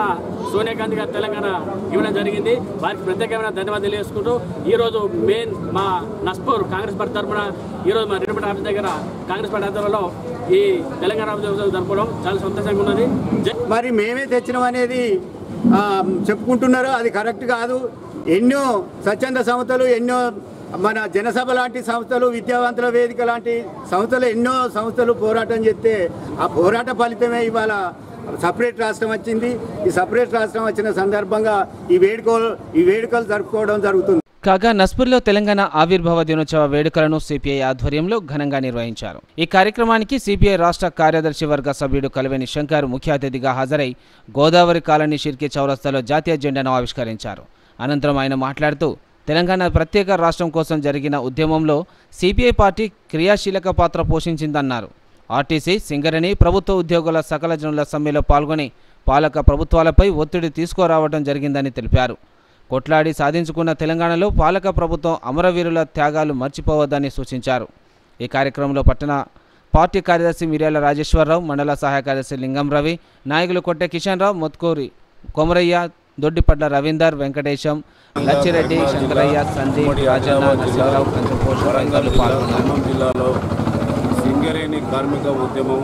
సోనియా గాంధీ గారు తెలంగాణ ఇవ్వడం జరిగింది. వారికి ప్రత్యేకమైన ధన్యవాదాలు తెలియజేసుకుంటూ ఈరోజు మెయిన్ మా నస్పూర్ కాంగ్రెస్ పార్టీ తరఫున ఈరోజు మా రిటర్మెంట్ ఆఫీస్ దగ్గర కాంగ్రెస్ పార్టీ ఆధ్వర్యంలో ఈ తెలంగాణ జరుపుకోవడం చాలా సంతోషంగా ఉన్నది. మరి మేమే తెచ్చినాం అనేది చెప్పుకుంటున్నారు, అది కరెక్ట్ కాదు. ఎన్నో స్వచ్ఛంద సంస్థలు, ఎన్నో మన జనసభ లాంటి సంస్థలు, విద్యావంతుల వేదిక లాంటి సంస్థలు, ఎన్నో సంస్థలు పోరాటం చేస్తే ఆ పోరాట ఫలితమే ఇవాళ సపరేట్ రాష్ట్రం వచ్చింది. ఈ సపరేట్ రాష్ట్రం వచ్చిన సందర్భంగా ఈ వేడుకలు జరుపుకోవడం జరుగుతుంది. కాగా నస్పూర్లో తెలంగాణ ఆవిర్భావ దినోత్సవ వేడుకలను సిపిఐ ఆధ్వర్యంలో ఘనంగా నిర్వహించారు. ఈ కార్యక్రమానికి సిపిఐ రాష్ట్ర కార్యదర్శి వర్గ సభ్యుడు కలవేని శంకర్ ముఖ్య అతిథిగా హాజరై గోదావరి కాలనీ షిర్కీ చౌరస్తాలో జాతీయ జెండాను ఆవిష్కరించారు. అనంతరం ఆయన మాట్లాడుతూ తెలంగాణ ప్రత్యేక రాష్ట్రం కోసం జరిగిన ఉద్యమంలో సిపిఐ పార్టీ క్రియాశీలక పాత్ర పోషించిందన్నారు. ఆర్టీసీ, సింగరేణి, ప్రభుత్వ ఉద్యోగుల సకల జనుల సమ్మెలో పాల్గొని పాలక ప్రభుత్వాలపై ఒత్తిడి తీసుకురావడం జరిగిందని తెలిపారు. కొట్లాడి సాధించుకున్న తెలంగాణలో పాలక ప్రభుత్వం అమరవీరుల త్యాగాలు మర్చిపోవద్దని సూచించారు. ఈ కార్యక్రమంలో పట్టణ పార్టీ కార్యదర్శి మిర్యాల రాజేశ్వరరావు, మండల సహాయ కార్యదర్శి లింగం రవి, నాయకులు కొట్టె కిషన్ రావు, మొత్కూరి కొమరయ్య, దొడ్డిపట్ల రవీందర్, వెంకటేశం, లచ్చిరెడ్డి, శంకరయ్య, సందీప్, రాజన్న, నరసింహరావు, కంచపోషణలు పాల్గొన్నారు. జిల్లాలో సింగరేణి కార్మిక ఉద్యమం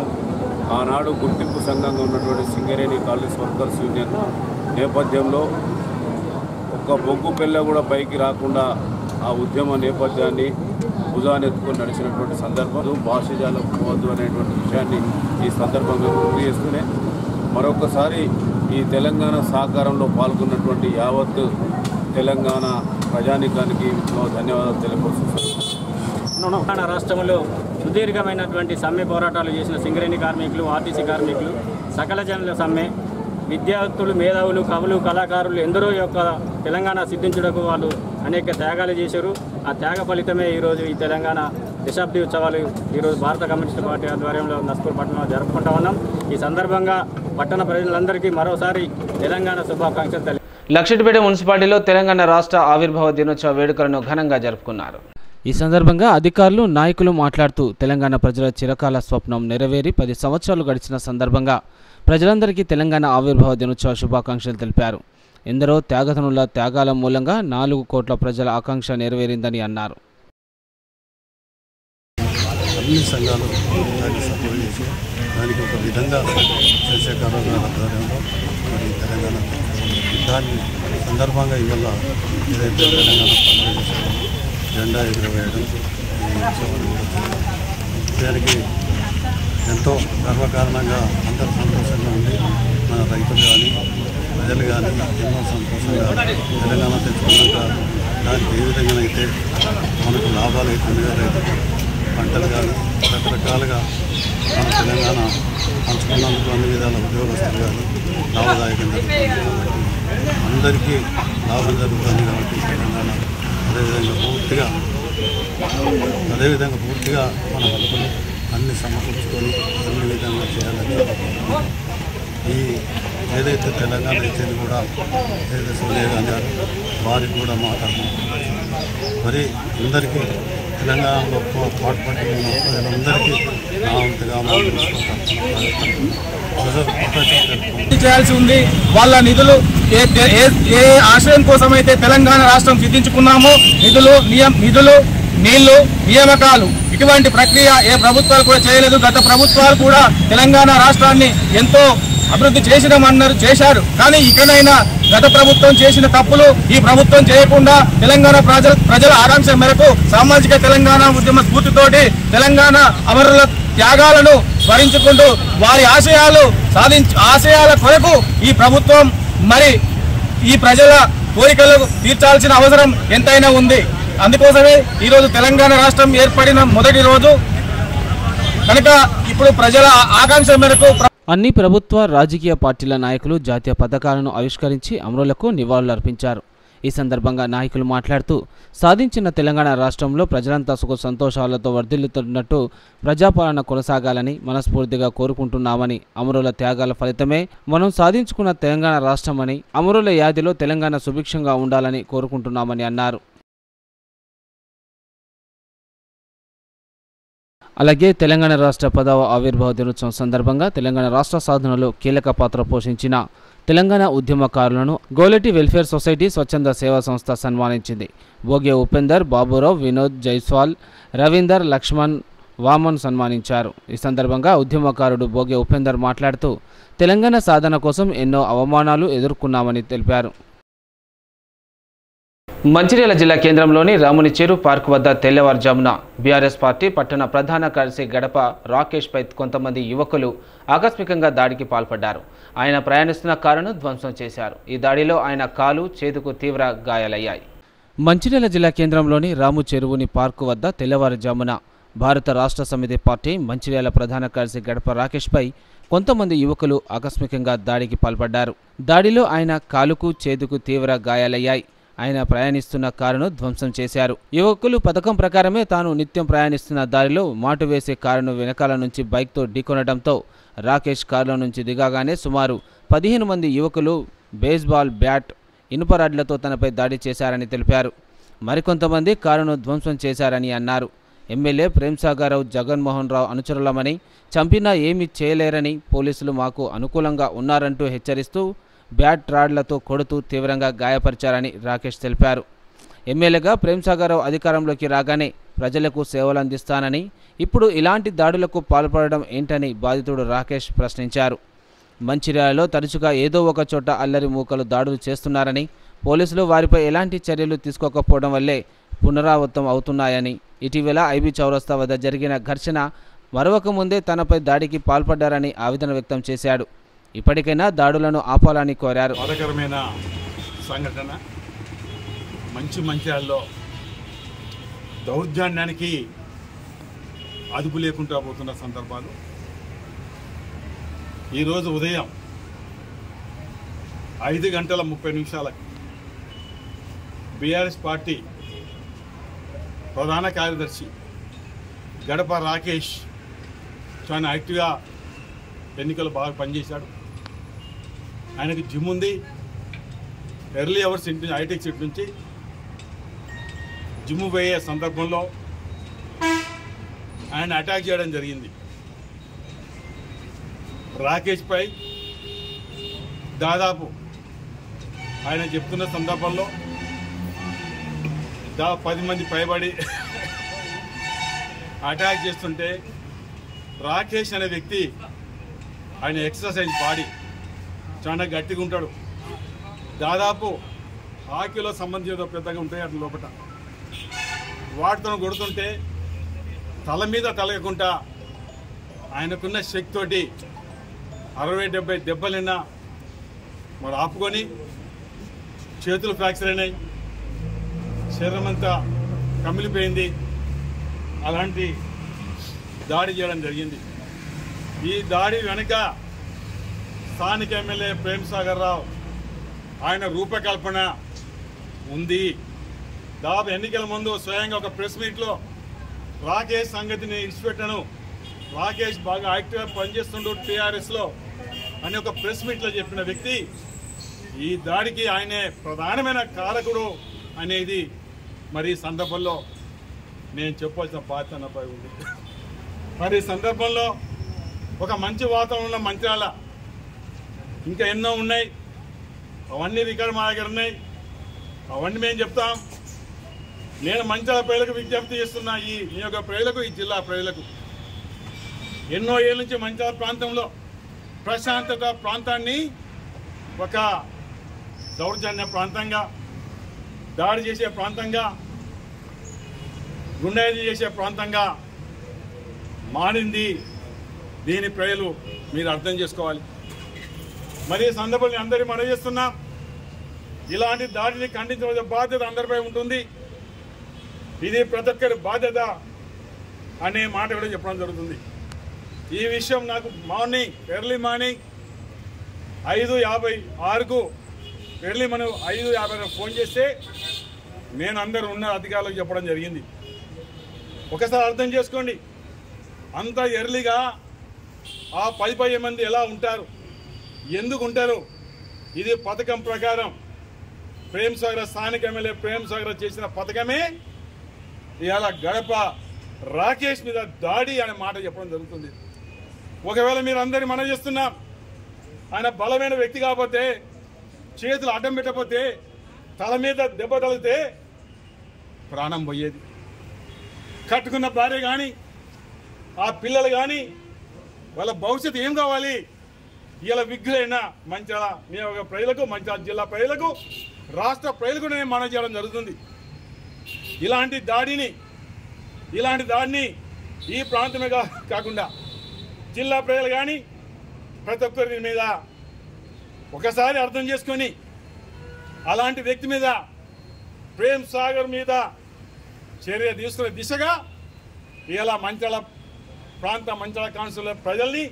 ఆనాడు గుర్తింపు సంఘంగా ఉన్నటువంటి సింగరేణి కాలేజ్ వర్కర్స్ యూనియన్ నేపథ్యంలో ఒక్క బొగ్గు పిల్ల కూడా పైకి రాకుండా ఆ ఉద్యమ నేపథ్యాన్ని భుజానెత్తుకొని నడిచినటువంటి సందర్భం భాషజాలం పోవద్దు అనేటువంటి విషయాన్ని ఈ సందర్భంగా గుర్తు చేస్తూనే మరొకసారి ఈ తెలంగాణ సహకారంలో పాల్గొన్నటువంటి యావత్ తెలంగాణ ప్రజానీకానికి ధన్యవాదాలు తెలియపరుస్తున్నాను. తెలంగాణ రాష్ట్రంలో సుదీర్ఘమైనటువంటి సమ్మె పోరాటాలు చేసిన సింగరేణి కార్మికులు, ఆర్టీసీ కార్మికులు, సకల జనుల సమ్మె, విద్యార్థులు, మేధావులు, కవులు, కళాకారులు ఎందరో యొక్క తెలంగాణ సిద్ధించుటకు వాళ్ళు అనేక త్యాగాలు చేశారు. ఆ త్యాగ ఫలితమే ఈరోజు ఈ తెలంగాణ దశాబ్ది ఉత్సవాలు ఈరోజు భారత కమ్యూనిస్టు పార్టీ ఆధ్వర్యంలో నస్పూర్ పట్టణంలో జరుపుకుంటా ఉన్నాం. ఈ సందర్భంగా పట్టణ ప్రజలందరికీ మరోసారి తెలంగాణ శుభాకాంక్షలు. లక్షటిపేట మున్సిపాలిటీలో తెలంగాణ రాష్ట్ర ఆవిర్భావ దినోత్సవ వేడుకలను ఘనంగా జరుపుకున్నారు. ఈ సందర్భంగా అధికారులు, నాయకులు మాట్లాడుతూ తెలంగాణ ప్రజల చిరకాల స్వప్నం నెరవేరి 10 సంవత్సరాలు గడిచిన సందర్భంగా ప్రజలందరికీ తెలంగాణ ఆవిర్భావ దినోత్సవ శుభాకాంక్షలు తెలిపారు. ఎందరో త్యాగతనుల త్యాగాల మూలంగా 4 కోట్ల ప్రజల ఆకాంక్ష నెరవేరిందని అన్నారు. అన్ని సంఘాలు దాన్ని సపోర్ట్ చేసి దానికి ఒక విధంగా చంద్రశేఖరరావు గారి ఆధ్వర్యంలో మరి తెలంగాణ దాని సందర్భంగా ఇవాళ ఏదైతే తెలంగాణ పండుగ చేశారో జెండా ఎగురవేయడం ఈ ఉత్సవాన్ని దానికి ఎంతో గర్వకారణంగా అందరూ సంతోషంగా ఉంది. మన రైతులు కానీ ప్రజలు కానీ ఎన్నో సంతోషంగా తెలంగాణ తెచ్చుకున్నాక దానికి ఏ విధంగానైతే మనకు లాభాలు అవుతుందో రైతులు పంటలు కానీ రకరకాలుగా మన తెలంగాణ పంచుకున్నందుకు అన్ని విధాల ఉద్యోగస్తులు కానీ లాభదాయకం జరుగుతుంది కాబట్టి అందరికీ లాభం జరుగుతుంది కాబట్టి తెలంగాణ అదేవిధంగా పూర్తిగా మన హక్కులు అన్ని సమకూర్చుకొని అన్ని విధంగా చేయాలని ఈ ఏదైతే తెలంగాణ ఇచ్చేది కూడా ఏదైతే సోనియా గాంధీ గారు వారికి కూడా మాట్లాడుతున్నాం. మరి అందరికీ తెలంగాణలో పాటుపడుతున్న ప్రజలందరికీ నా వంతుగా చేయాల్సి ఉంది. వాళ్ళ నిధులు ఏ ఆశయం కోసం అయితే తెలంగాణ రాష్ట్రం సిద్ధించుకున్నామో నిధులు నీళ్లు, నియామకాలు ఇటువంటి ప్రక్రియ ఏ ప్రభుత్వాలు కూడా చేయలేదు. గత ప్రభుత్వాలు కూడా తెలంగాణ రాష్ట్రాన్ని ఎంతో అభివృద్ధి చేశారు. కానీ ఇకనైనా గత ప్రభుత్వం చేసిన తప్పులు ఈ ప్రభుత్వం చేయకుండా తెలంగాణ ప్రజల ఆకాంక్ష మేరకు సామాజిక తెలంగాణ ఉద్యమ స్ఫూర్తితోటి తెలంగాణ అమరుల త్యాగాలను స్మరించుకుంటూ వారి ఆశయాల కొరకు ఈ ప్రభుత్వం మరి ఈ ప్రజల కోరికలు తీర్చాల్సిన అవసరం ఎంతైనా ఉంది. అందుకోసమే ఈరోజు తెలంగాణ రాష్ట్రం ఏర్పడిన మొదటి రోజు కనుక ఇప్పుడు ప్రజల ఆకాంక్ష మేరకు అన్ని ప్రభుత్వ రాజకీయ పార్టీల నాయకులు జాతీయ పథకాలను ఆవిష్కరించి అమరులకు నివాళులర్పించారు. ఈ సందర్భంగా నాయకులు మాట్లాడుతూ సాధించిన తెలంగాణ రాష్ట్రంలో ప్రజలంతా సుఖ సంతోషాలతో వర్ధిల్లుతున్నట్టు ప్రజాపాలన కొనసాగాలని మనస్ఫూర్తిగా కోరుకుంటున్నామని, అమరుల త్యాగాల ఫలితమే మనం సాధించుకున్న తెలంగాణ రాష్ట్రమని, అమరుల యాదిలో తెలంగాణ సుభిక్షంగా ఉండాలని కోరుకుంటున్నామని అన్నారు. అలాగే తెలంగాణ రాష్ట్ర 10వ ఆవిర్భావ దినోత్సవం సందర్భంగా తెలంగాణ రాష్ట్ర సాధనలో కీలక పాత్ర పోషించిన తెలంగాణ ఉద్యమకారులను గోలెటి వెల్ఫేర్ సొసైటీ స్వచ్ఛంద సేవా సంస్థ సన్మానించింది. భోగే ఉపేందర్, బాబురావు, వినోద్, జైస్వాల్, రవీందర్, లక్ష్మణ్, వామన్ సన్మానించారు. ఈ సందర్భంగా ఉద్యమకారుడు భోగే ఉపేందర్ మాట్లాడుతూ తెలంగాణ సాధన కోసం ఎన్నో అవమానాలు ఎదుర్కొన్నామని తెలిపారు. మంచిర్యాల జిల్లా కేంద్రంలోని రాముని చెరు పార్క్ వద్ద తెల్లవారుజామున బీఆర్ఎస్ పార్టీ పట్టణ ప్రధాన కార్యదర్శి గడప రాకేష్పై కొంతమంది యువకులు ఆకస్మికంగా దాడికి పాల్పడ్డారు. ఆయన ప్రయాణిస్తున్న కారును ధ్వంసం చేశారు. ఈ దాడిలో ఆయన కాలు, చేతుకు తీవ్ర గాయాలయ్యాయి. మంచిర్యాల జిల్లా కేంద్రంలోని రాము చెరువుని పార్కు వద్ద తెల్లవారుజామున భారత రాష్ట్ర సమితి పార్టీ మంచిర్యాల ప్రధాన కార్యదర్శి గడప రాకేష్పై కొంతమంది యువకులు ఆకస్మికంగా దాడికి పాల్పడ్డారు. దాడిలో ఆయన కాలుకు, చేతుకు తీవ్ర గాయాలయ్యాయి. ఆయన ప్రయాణిస్తున్న కారును ధ్వంసం చేశారు. యువకులు పథకం ప్రకారమే తాను నిత్యం ప్రయాణిస్తున్న దారిలో మాటు వేసే కారును వెనకాల నుంచి బైక్తో ఢీకొనడంతో రాకేష్ కారులో నుంచి దిగాగానే సుమారు 15 మంది యువకులు బేస్బాల్ బ్యాట్, ఇనుప రాడ్లతో తనపై దాడి చేశారని తెలిపారు. మరికొంతమంది కారును ధ్వంసం చేశారని అన్నారు. ఎమ్మెల్యే ప్రేమ్సాగర్ రావు, జగన్మోహన్ రావు అనుచరులమని, చంపినా ఏమీ చేయలేరని, పోలీసులు మాకు అనుకూలంగా ఉన్నారంటూ హెచ్చరిస్తూ బ్యాట్ రాడ్లతో కొడుతూ తీవ్రంగా గాయపరిచారని రాకేష్ తెలిపారు. ఎమ్మెల్యేగా ప్రేమ్సాగర్ రావు అధికారంలోకి రాగానే ప్రజలకు సేవలు అందిస్తానని, ఇప్పుడు ఇలాంటి దాడులకు పాల్పడడం ఏంటని బాధితుడు రాకేష్ ప్రశ్నించారు. మంచిర్యాలలో తరచుగా ఏదో ఒక చోట అల్లరి మూకలు దాడులు చేస్తున్నారని, పోలీసులు వారిపై ఎలాంటి చర్యలు తీసుకోకపోవడం వల్లే పునరావృతం అవుతున్నాయని, ఇటీవల ఐబీ చౌరస్తా వద్ద జరిగిన ఘర్షణ మరొక ముందే తనపై దాడికి పాల్పడ్డారని ఆవేదన వ్యక్తం చేశాడు. ఇప్పటికైనా దాడులను ఆపాలని కోరారు. బాధాకరమైన సంఘటన మంచిర్యాలలో దౌర్జన్యానికి అదుపు లేకుండా పోతున్న సందర్భాలు. ఈరోజు ఉదయం 5:30 బీఆర్ఎస్ పార్టీ ప్రధాన కార్యదర్శి గడప రాకేష్ చాలా యాక్టివ్గా ఎన్నికలు బాగా పనిచేశాడు. ఆయనకి జిమ్ ఉంది. ఎర్లీ అవర్స్ ఇంటి హైటెక్ సిటీ నుంచి జిమ్ పోయే సందర్భంలో ఆయన అటాక్ చేయడం జరిగింది. రాకేష్పై దాదాపు ఆయన చెప్తున్న సందర్భంలో 10 మంది పైబడి అటాక్ చేస్తుంటే రాకేష్ అనే వ్యక్తి ఆయన ఎక్సర్సైజ్ బాడీ చాలా గట్టిగా ఉంటాడు. దాదాపు 1 కిలో సంబంధించిన పెద్దగా ఉంటాయి అట్లా లోపల. వాటితో కొడుతుంటే తల మీద తలగకుండా ఆయనకున్న శక్తితోటి 60-70 దెబ్బలైనా మరి ఆపుకొని చేతులు ఫ్రాక్చర్ అయినాయి, శరీరం అంతా కమిలిపోయింది. అలాంటి దాడి చేయడం జరిగింది. ఈ దాడి వెనుక స్థానిక ఎమ్మెల్యే ప్రేమ్సాగర్ రావు ఆయన రూపకల్పన ఉంది. దాదాపు ఎన్నికల ముందు స్వయంగా ఒక ప్రెస్ మీట్లో రాకేష్ సంగతిని ఇచ్చిపెట్టాను, రాకేష్ బాగా యాక్టివ్గా పనిచేస్తుండు టీఆర్ఎస్లో అని ఒక ప్రెస్ మీట్లో చెప్పిన వ్యక్తి ఈ దాడికి ఆయనే ప్రధానమైన కారకుడు అనేది మరి ఈ సందర్భంలో నేను చెప్పాల్సిన బాధ్యత నాపై ఉంది. మరి ఈ సందర్భంలో ఒక మంచి వాతావరణంలో మంచిర్యాల ఇంకా ఎన్నో ఉన్నాయి. అవన్నీ రికార్డు మా దగ్గర ఉన్నాయి. అవన్నీ మేము చెప్తాం. నేను మంచిర్యాల ప్రజలకు విజ్ఞప్తి చేస్తున్నా, ఈ నియోజక ప్రజలకు, ఈ జిల్లా ప్రజలకు. ఎన్నో ఏళ్ళ నుంచి మంచిర్యాల ప్రాంతంలో ప్రశాంతత ప్రాంతాన్ని ఒక దౌర్జన్య ప్రాంతంగా, దాడి చేసే ప్రాంతంగా, గుండాయిజీ చేసే ప్రాంతంగా మారింది. దీని ప్రజలు మీరు అర్థం చేసుకోవాలి. మరి ఈ సందర్భంలో అందరికీ మనం చేస్తున్నాం, ఇలాంటి దాడిని ఖండించవలసిన బాధ్యత అందరిపై ఉంటుంది. ఇది ప్రతి ఒక్కరి బాధ్యత అనే మాట కూడా చెప్పడం జరుగుతుంది. ఈ విషయం నాకు ఎర్లీ మార్నింగ్ 5:56కు మనం 5:50 ఫోన్ చేస్తే నేను అందరూ ఉన్న అధికారులకు చెప్పడం జరిగింది. ఒకసారి అర్థం చేసుకోండి, అంత ఎర్లీగా ఆ 10 మంది ఎలా ఉంటారు, ఎందుకు ఉంటారు? ఇది పథకం ప్రకారం ప్రేమ్ సాగర్ స్థానిక ఎమ్మెల్యే ప్రేమ్ సాగర్ చేసిన పథకమే ఇవాళ గడప రాకేష్ మీద దాడి అనే మాట చెప్పడం జరుగుతుంది. ఒకవేళ మీరు అందరినీ మనం చేస్తున్నాం, ఆయన బలమైన వ్యక్తి కాకపోతే, చేతులు అడ్డం పెట్టకపోతే, తల మీద దెబ్బ తగిలితే ప్రాణం పోయేది. కట్టుకున్న భార్య కానీ ఆ పిల్లలు కానీ వాళ్ళ భవిష్యత్తు ఏం కావాలి? ఇలా విగ్గులైన మంచిర్యాల నియోజక ప్రజలకు, మంచిర్యాల జిల్లా ప్రజలకు, రాష్ట్ర ప్రజలకు నేను మనం చేయడం జరుగుతుంది. ఇలాంటి దాడిని ఈ ప్రాంతమే కాకుండా జిల్లా ప్రజలు కానీ ప్రతి ఒక్కరి మీద ఒకసారి అర్థం చేసుకొని అలాంటి వ్యక్తి మీద ప్రేమ్ సాగర్ మీద చర్య తీసుకునే దిశగా ఇలా మంచిర్యాల కాన్స్టిట్యూన్సీ ప్రజల్ని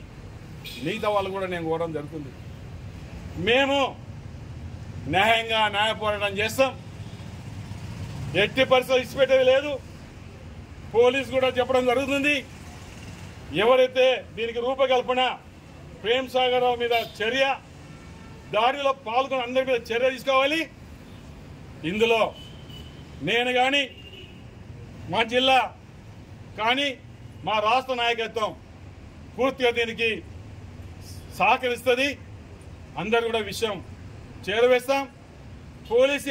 మిగతా వాళ్ళు కూడా నేను కోరడం జరుగుతుంది. మేము న్యాయంగా న్యాయ పోరాటం చేస్తాం, ఎట్టి పరిస్థితులు ఇచ్చిపెట్టేది లేదు. పోలీసు కూడా చెప్పడం జరుగుతుంది, ఎవరైతే దీనికి రూపకల్పన ప్రేమ్ సాగర్ రావు మీద చర్య, దాడిలో పాల్గొని అందరి మీద చర్య తీసుకోవాలి. ఇందులో నేను కానీ మా జిల్లా కానీ మా రాష్ట్ర నాయకత్వం పూర్తిగా దీనికి సహకరిస్తుంది. అందరు కూడా విషయం చేరవేస్తాం. పోలీసు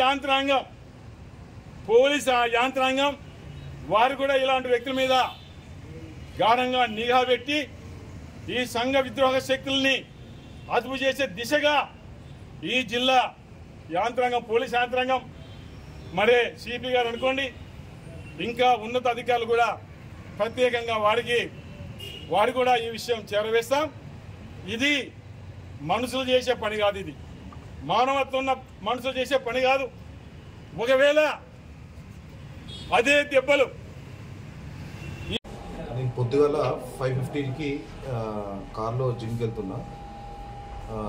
యాంత్రాంగం వారు కూడా ఇలాంటి వ్యక్తుల మీద గాఢంగా నిఘా పెట్టి ఈ సంఘ విద్రోహ శక్తుల్ని అదుపు చేసే దిశగా ఈ జిల్లా యాంత్రాంగం, పోలీస్ యాంత్రాంగం, మరే సిపి గారు అనుకోండి, ఇంకా ఉన్నత అధికారులు కూడా ప్రత్యేకంగా వారు కూడా ఈ విషయం చేరవేస్తాం. ఇది మనుషులు చేసే పని కాదు, ఇది మానవత్వం ఉన్న మనుషులు చేసే పని కాదు. ఒకవేళ అదే దెబ్బలు నేను పొద్దుగల 5:15కి కార్లో జిమ్కి వెళ్తున్నా.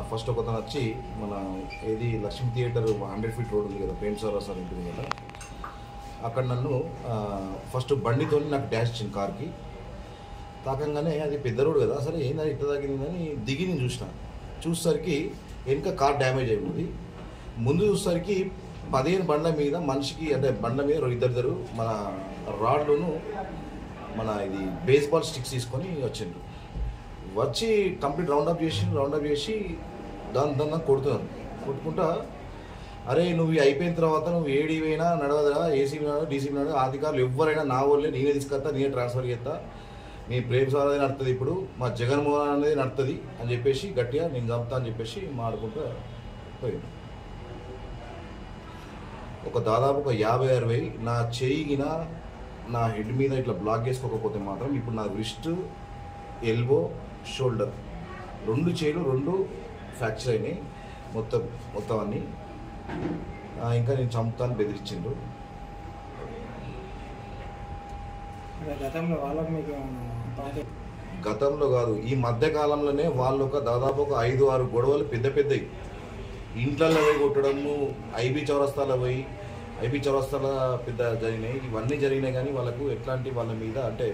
ఫస్ట్ ఒకతను వచ్చి మన ఏది లక్ష్మీ థియేటర్ 100 ఫీట్ రోడ్ ఉంది కదా, ప్రేమ్ సాగర్ సార్ ఉంటుంది కదా, అక్కడ నన్ను ఫస్ట్ బండితో నాకు డాష్ ఇచ్చింది కార్కి. తాకంగానే అది పెద్ద రోడ్ కదా, సరే ఏందని ఇట్లా తాగిందని దిగి నేను చూసేసరికి వెనుక కార్ డ్యామేజ్ అయిపోయింది. ముందు చూసేసరికి 15 బండ్ల మీద మనిషికి, అంటే బండ్ల మీద ఇద్దరు మన రాడ్లను మన ఇది బేస్బాల్ స్టిక్స్ తీసుకొని వచ్చిండ్రు. వచ్చి కంప్లీట్ రౌండప్ చేసి దాన్ని కొట్టుకుంటా, అరే నువ్వు అయిపోయిన తర్వాత నువ్వు ఏడీ పోయినా నడవదా, ఏసీబీ నడవ, డీసీబీ నడవ, అధికారులు ఎవరైనా నా వాళ్ళే, నేనే తీసుకొస్తా, నేనే ట్రాన్స్ఫర్ చేస్తా, మీ ప్రేమ్ సాగర్ అనేది నడుతుంది, ఇప్పుడు మా జగన్మోహన్ అనేది నడుతుంది అని చెప్పేసి గట్టిగా నేను చంపుతా అని చెప్పేసి మాడుకుంటూ పోయింది. దాదాపు 50-60 నా చేయిగిన నా హెడ్ మీద ఇట్లా బ్లాక్ చేసుకోకపోతే మాత్రం ఇప్పుడు నా రిస్ట్, ఎల్బో, షోల్డర్ 2 చేతులు 2 ఫ్రాక్చర్ అయినాయి మొత్తం అన్నీ. ఇంకా నేను చంపుతాను బెదిరించిండు. గతంలో కాదు, ఈ మధ్య కాలంలోనే వాళ్ళు దాదాపు 5-6 గొడవలు పెద్దవి ఇంట్లలో పోయి కొట్టడము, ఐబీ చౌరస్తాలో పెద్ద జరిగినాయి. ఇవన్నీ జరిగినాయి కానీ వాళ్ళకు ఎట్లాంటి వాళ్ళ మీద అంటే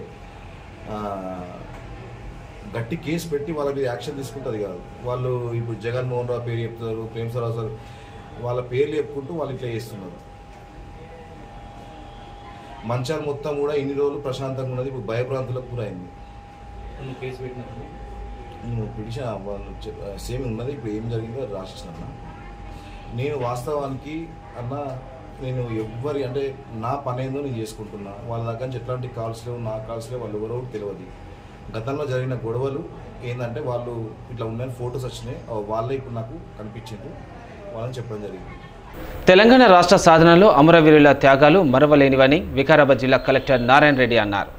గట్టి కేసు పెట్టి వాళ్ళ మీద యాక్షన్ తీసుకుంటుంది కాదు. వాళ్ళు ఇప్పుడు జగన్మోహన్ రావు పేరు చెప్తున్నారు, ప్రేమ్ సాగర్ సార్ వాళ్ళ పేర్లు చెప్పుకుంటూ వాళ్ళు ఇట్లా చేస్తున్నారు. మంచాలు మొత్తం కూడా ఇన్ని రోజులు ప్రశాంతంగా ఉన్నది, ఇప్పుడు భయభ్రాంతులకు గురైంది. నేను పిటిషన్ వాళ్ళు సేమ్ ఉన్నది, ఇప్పుడు ఏం జరిగిందో రాసిస్తున్నా. నేను వాస్తవానికి నేను ఎవ్వరి అంటే నా పని ఏందో నేను చేసుకుంటున్నా. వాళ్ళ దగ్గర నుంచి ఎట్లాంటి కాల్స్ లేవు, నా కాల్స్ లేవు, వాళ్ళు ఎవరో తెలియదు. గతంలో జరిగిన గొడవలు ఏంటంటే వాళ్ళు ఇట్లా ఉన్నాయని ఫొటోస్ వచ్చినాయి, వాళ్ళే ఇప్పుడు నాకు కనిపించింది, వాళ్ళని చెప్పడం జరిగింది. తెలంగాణ రాష్ట్ర సాధనలో అమరవీరుల త్యాగాలు మరవలేనివని వికారాబాద్ జిల్లా కలెక్టర్ నారాయణ రెడ్డి అన్నారు.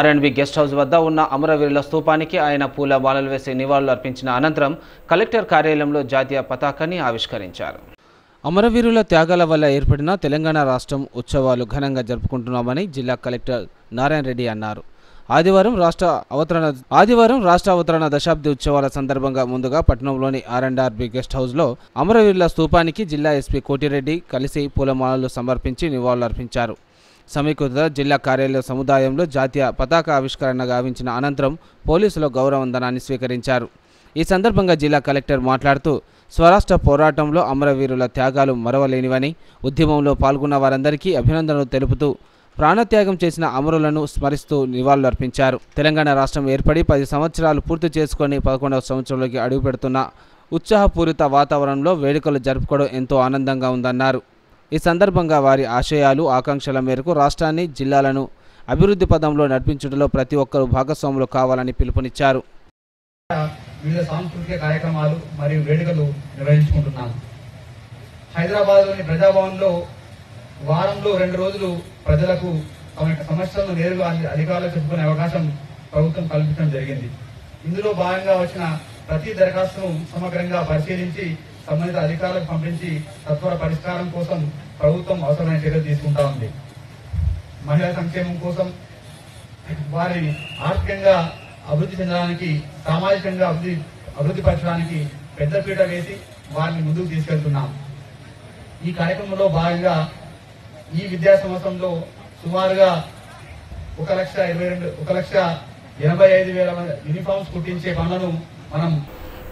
R&B గెస్ట్ హౌస్ వద్ద ఉన్న అమరవీరుల స్తూపానికి ఆయన పూల మాలలు వేసి నివాళులు అర్పించిన అనంతరం కలెక్టర్ కార్యాలయంలో జాతీయ పతాకాన్ని ఆవిష్కరించారు. అమరవీరుల త్యాగాల వల్ల ఏర్పడిన తెలంగాణ రాష్ట్రం ఉత్సవాలు ఘనంగా జరుపుకుంటున్నామని జిల్లా కలెక్టర్ నారాయణ రెడ్డి అన్నారు. ఆదివారం రాష్ట్ర అవతరణ దశాబ్ది ఉత్సవాల సందర్భంగా ముందుగా పట్టణంలోని R&RB గెస్ట్ హౌస్లో అమరవీరుల స్తూపానికి జిల్లా ఎస్పీ కోటిరెడ్డి కలిసి పూలమాలలు సమర్పించి నివాళులర్పించారు. సమీకృత జిల్లా కార్యాలయ సముదాయంలో జాతీయ పతాక ఆవిష్కరణ గావించిన అనంతరం పోలీసులు గౌరవవందనాన్ని స్వీకరించారు. ఈ సందర్భంగా జిల్లా కలెక్టర్ మాట్లాడుతూ స్వరాష్ట్ర పోరాటంలో అమరవీరుల త్యాగాలు మరవలేనివని, ఉద్యమంలో పాల్గొన్న వారందరికీ అభినందనలు తెలుపుతూ ప్రాణత్యాగం చేసిన అమరులను స్మరిస్తూ నివాళులర్పించారు. తెలంగాణ రాష్ట్రం ఏర్పడి 10 సంవత్సరాలు పూర్తి చేసుకొని 11వ సంవత్సరంలోకి అడుగుపెడుతున్న ఉత్సాహపూరిత వాతావరణంలో వేడుకలు జరుపుకోవడం ఎంతో ఆనందంగా ఉందన్నారు. ఈ సందర్భంగా వారి ఆశయాలు, ఆకాంక్షల మేరకు రాష్ట్రాన్ని, జిల్లాలను అభివృద్ధి పదంలో నడిపించడంలో ప్రతి ఒక్కరూ భాగస్వాములు కావాలని పిలుపునిచ్చారు. వివిధ సాంస్కృతిక కార్యక్రమాలు మరియు వేడుకలు నిర్వహించుకుంటున్నాము. హైదరాబాద్లోని ప్రజాభవన్లో వారంలో 2 రోజులు ప్రజలకు తమ యొక్క సమస్యలను నేరుగా అధికారులకు చెప్పుకునే అవకాశం ప్రభుత్వం కల్పించడం జరిగింది. ఇందులో భాగంగా వచ్చిన ప్రతి దరఖాస్తును సమగ్రంగా పరిశీలించి సంబంధిత అధికారులకు పంపించి సత్వర పరిష్కారం కోసం ప్రభుత్వం అవసరమైన చర్యలు తీసుకుంటా ఉంది. మహిళా సంక్షేమం కోసం, వారి ఆర్థికంగా అభివృద్ధి చెందడానికి, సామాజికంగా అభివృద్ధి పరచడానికి పెద్దపీట వేసి వారిని ముందుకు తీసుకెళ్తున్నాం. ఈ కార్యక్రమంలో భాగంగా ఈ విద్యా సంవత్సరంలో సుమారుగా 1,85,000 యూనిఫామ్స్ కుట్టించే పనులను మనం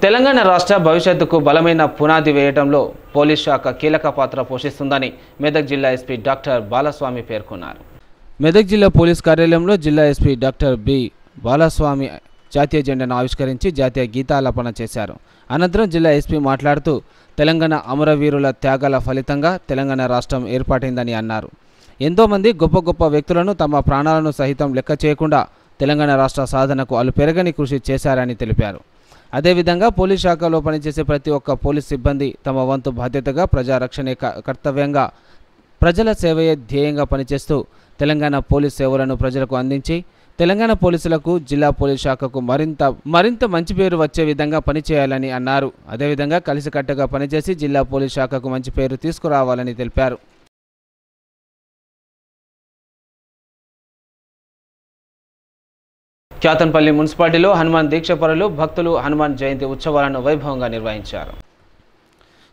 తెలంగాణ రాష్ట్ర భవిష్యత్తుకు బలమైన పునాది వేయడంలో పోలీస్ శాఖ కీలక పాత్ర పోషిస్తుందని మెదక్ జిల్లా ఎస్పీ డాక్టర్ బాలస్వామి పేర్కొన్నారు. మెదక్ జిల్లా పోలీస్ కార్యాలయంలో జిల్లా ఎస్పీ డాక్టర్ బి బాలస్వామి జాతీయ జెండాను ఆవిష్కరించి జాతీయ గీతాలాపన చేశారు. అనంతరం జిల్లా ఎస్పీ మాట్లాడుతూ తెలంగాణ అమరవీరుల త్యాగాల ఫలితంగా తెలంగాణ రాష్ట్రం ఏర్పాటైందని అన్నారు. ఎంతోమంది గొప్ప గొప్ప వ్యక్తులను తమ ప్రాణాలను సహితం లెక్క చేయకుండా తెలంగాణ రాష్ట్ర సాధనకు అలుపెరగని కృషి చేశారని తెలిపారు. అదేవిధంగా పోలీస్ శాఖలో పనిచేసే ప్రతి ఒక్క పోలీస్ సిబ్బంది తమ వంతు బాధ్యతగా ప్రజారక్షణే కర్తవ్యంగా, ప్రజల సేవయే ధ్యేయంగా పనిచేస్తూ తెలంగాణ పోలీస్ సేవలను ప్రజలకు అందించి తెలంగాణ పోలీసులకు, జిల్లా పోలీస్ శాఖకు మరింత మంచి పేరు వచ్చే విధంగా పనిచేయాలని అన్నారు. అదేవిధంగా కలిసికట్టుగా పనిచేసి జిల్లా పోలీస్ శాఖకు మంచి పేరు తీసుకురావాలని తెలిపారు. క్యాతన్పల్లి మున్సిపాలిటీలో హనుమాన్ దీక్షపరులు భక్తులు హనుమాన్ జయంతి ఉత్సవాలను వైభవంగా నిర్వహించారు.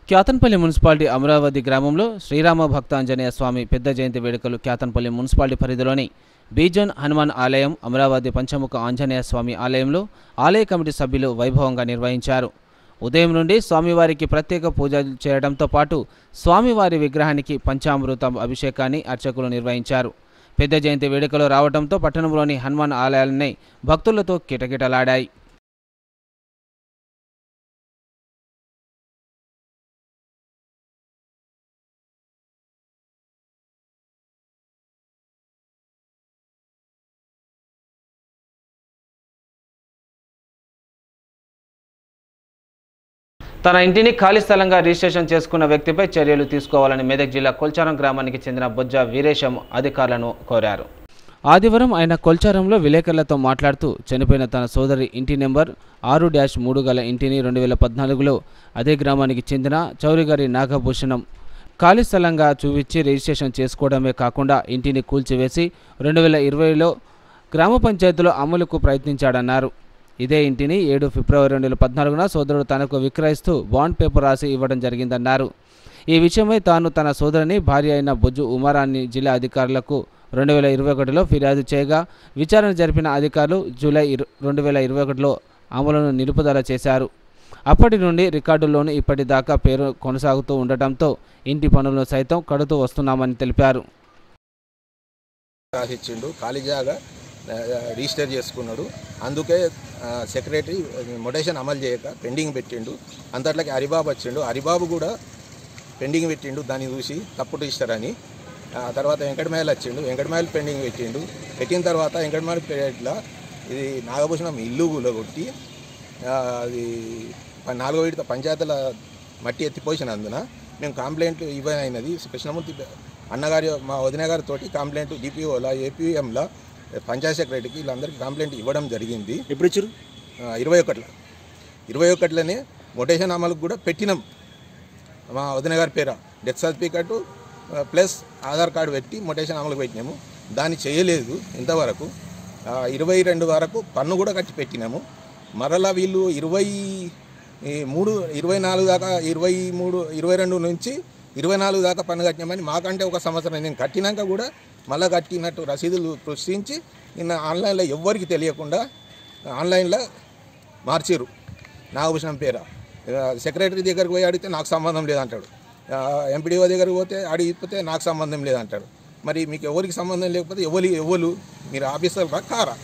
క్యాతన్పల్లి మున్సిపాలిటీ అమరావతి గ్రామంలో శ్రీరామ భక్తాంజనేయ స్వామి పెద్ద జయంతి వేడుకలు క్యాతన్పల్లి మున్సిపాలిటీ పరిధిలోని బీజన్ హనుమాన్ ఆలయం, అమరావతి పంచముఖ ఆంజనేయ స్వామి ఆలయంలో ఆలయ కమిటీ సభ్యులు వైభవంగా నిర్వహించారు. ఉదయం నుండి స్వామివారికి ప్రత్యేక పూజలు చేయడంతో పాటు స్వామివారి విగ్రహానికి పంచామృతం అభిషేకాన్ని అర్చకులు నిర్వహించారు. పెద్ద జయంతి వేడుకలు రావడంతో పట్టణంలోని హనుమాన్ ఆలయాలన్నీ భక్తులతో కిటకిటలాడాయి. తన ఇంటిని ఖాళీ స్థలంగా రిజిస్ట్రేషన్ చేసుకున్న వ్యక్తిపై చర్యలు తీసుకోవాలని మెదక్ జిల్లా కొల్చారం గ్రామానికి చెందిన బొజ్జ వీరేశం అధికారులను కోరారు. ఆదివారం ఆయన కొల్చారంలో విలేకరులతో మాట్లాడుతూ చనిపోయిన తన సోదరి ఇంటి నెంబర్ 6-3 గల ఇంటిని 2014లో అదే గ్రామానికి చెందిన చౌరిగారి నాగభూషణం ఖాళీ స్థలంగా చూపించి రిజిస్ట్రేషన్ చేసుకోవడమే కాకుండా ఇంటిని కూల్చివేసి 2020లో గ్రామ పంచాయతీలో అమలుకు ప్రయత్నించాడన్నారు. ఇదే ఇంటిని 7 ఫిబ్రవరి 2014న సోదరుడు తనకు విక్రయిస్తూ బాండ్ పేపర్ రాసి ఇవ్వడం జరిగిందన్నారు. ఈ విషయమై తాను తన సోదరుని భార్య అయిన బొజ్జు ఉమారాన్ని జిల్లా అధికారులకు 2021లో ఫిర్యాదు చేయగా విచారణ జరిపిన అధికారులు జూలై 2021లో అమలును నిలుపుదల చేశారు. అప్పటి నుండి రికార్డుల్లోనూ ఇప్పటిదాకా పేరు కొనసాగుతూ ఉండటంతో ఇంటి పనులను సైతం కడుతూ వస్తున్నామని తెలిపారు. ఖాళీ జాగా రిజిస్టర్ చేసుకున్నాడు, అందుకే సెక్రటరీ మొటేషన్ అమలు చేయక పెండింగ్ పెట్టిండు. అంతట్లకి హరిబాబు వచ్చిండు, హరిబాబు కూడా పెండింగ్ పెట్టిండు. దాన్ని చూసి తప్పు రిజిస్టర్ అని తర్వాత వెంకటమాయలు వచ్చిండు, వెంకటమాయలు పెండింగ్ పెట్టిన తర్వాత వెంకటమాయల పేట్ల ఇది నాగభూషణం ఇల్లు కూలగొట్టి అది 4వ విడత పంచాయతీల మట్టి ఎత్తిపోసినందున మేము కంప్లైంట్ ఇవ్వనైనది కృష్ణమూర్తి అన్నగారి మా వదిన గారితో కంప్లైంట్ డిపిఓలా ఏపీఎంలా పంచాయత్ సెక్రటరీకి వీళ్ళందరికీ కంప్లైంట్ ఇవ్వడం జరిగింది. ఎప్పుడు ఇచ్చారు? 21లోనే మొటేషన్ అమలుకు కూడా పెట్టినాం. మా వదిన గారి పేర death certificate plus Aadhaar card పెట్టి మొటేషన్ అమలుకు పెట్టినాము. దాన్ని చేయలేదు ఇంతవరకు. 22 వరకు పన్ను కూడా కట్టి పెట్టినాము. మరలా వీళ్ళు 24 దాకా 22 నుంచి 24 దాకా పన్ను కట్టినామని మాకంటే ఒక సంవత్సరం నేను కట్టినాక కూడా మళ్ళీ కట్టినట్టు రసీదులు సృష్టించి నిన్న ఆన్లైన్లో ఎవ్వరికి తెలియకుండా ఆన్లైన్లో మార్చిరు. నాగభూషణం పేర సెక్రటరీ దగ్గరికి పోయి అడిగితే నాకు సంబంధం లేదంటాడు. ఎంపీడీఓ దగ్గరికి పోతే అడిగిపోతే నాకు సంబంధం లేదంటాడు. మరి మీకు ఎవరికి సంబంధం లేకపోతే ఎవరు మీరు ఆఫీసర్ కారా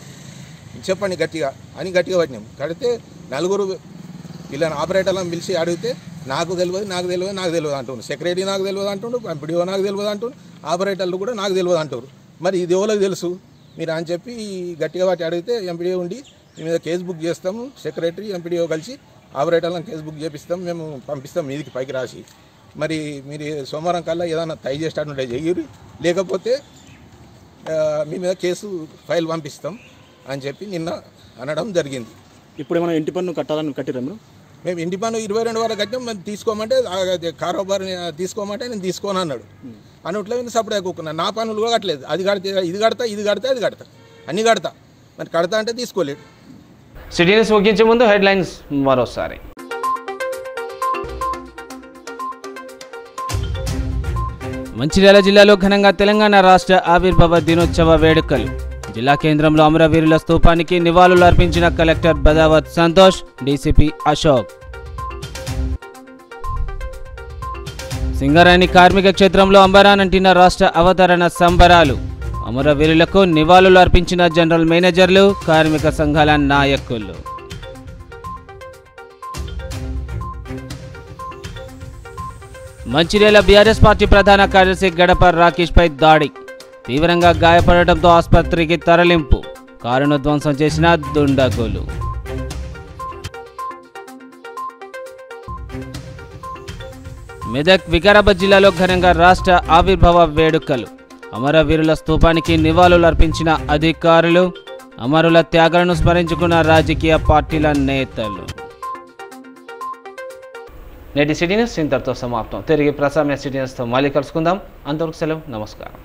చెప్పండి గట్టిగా అని గట్టిగా పట్టినాం. కడితే 4 వీళ్ళని ఆపరేటర్లను పిలిచి అడిగితే నాకు తెలియదు అంటున్నారు. సెక్రటరీ నాకు తెలియదు అంటుండు, ఎంపీడీఓ నాకు తెలియదు అంటుండు, ఆపరేటర్లు కూడా నాకు తెలియదు అంటారు. మరి ఇది ఎవరికి తెలుసు మీరు అని చెప్పి గట్టిగా పట్టి అడిగితే ఎంపీడీఓ ఉండి మీ మీద కేసు బుక్ చేస్తాము, సెక్రటరీ ఎంపీడీఓ కలిసి ఆపరేటర్లను కేసు బుక్ చేపిస్తాం, మేము పంపిస్తాం మీదికి పైకి రాసి. మరి మీరు సోమవారం కల్లా ఏదైనా తయ చేసేటట్టు చెయ్యరు, లేకపోతే మీ మీద కేసు ఫైల్ పంపిస్తాం అని చెప్పి నిన్న అనడం జరిగింది. ఇప్పుడు ఏమైనా ఇంటి పన్ను కట్టాలని కట్టిరా మీరు? మేము ఇంటి పన్ను 22 వరకు కట్టాం. మేము తీసుకోమంటే కారోబార్ తీసుకోమంటే నేను తీసుకోను అన్నాడు. అన్నట్లో నేను సపరేట్ కూకున్నాను. నా పనులు కూడా కట్టలేదు. అది కడితే ఇది కడతా, ఇది కడతా, అది కడతా, అన్నీ కడతా. మరి కడతా అంటే తీసుకోలేడు. సిటీ న్యూస్ ముగించే ముందు హెడ్లైన్స్ మరోసారి. మంచిర్యాల జిల్లాలో ఘనంగా తెలంగాణ రాష్ట్ర ఆవిర్భావ దినోత్సవ వేడుకలు. జిల్లా కేంద్రంలో అమరవీరుల స్తూపానికి నివాళులు అర్పించిన కలెక్టర్ బదావత్ సంతోష్, డీసీపీ అశోక్. సింగరేణి కార్మిక క్షేత్రంలో అంబరానంటిన రాష్ట్ర అవతరణ సంబరాలు. అమరవీరులకు నివాళులు అర్పించిన జనరల్ మేనేజర్లు, కార్మిక సంఘాల నాయకులు. మంచిర్యాల బీఆర్ఎస్ పార్టీ ప్రధాన కార్యదర్శి గడప రాకేష్పై దాడి. తీవ్రంగా గాయపడటంతో ఆసుపత్రికి తరలింపు. కారును ధ్వంసం చేసిన దుండగులు. మెదక్, వికారాబాద్ జిల్లాలో ఘనంగా రాష్ట్ర ఆవిర్భావ వేడుకలు. అమరవీరుల స్తూపానికి నివాళులు అర్పించిన అధికారులు. అమరుల త్యాగాలను స్మరించుకున్న రాజకీయ పార్టీల నేతలు. నేటి సిటీ న్యూస్ ఇంతటితో సమాప్తం. తిరిగి ప్రసారమైన సిటీ న్యూస్తో మళ్ళీ కలుసుకుందాం. అంతవరకు సెలవు, నమస్కారం.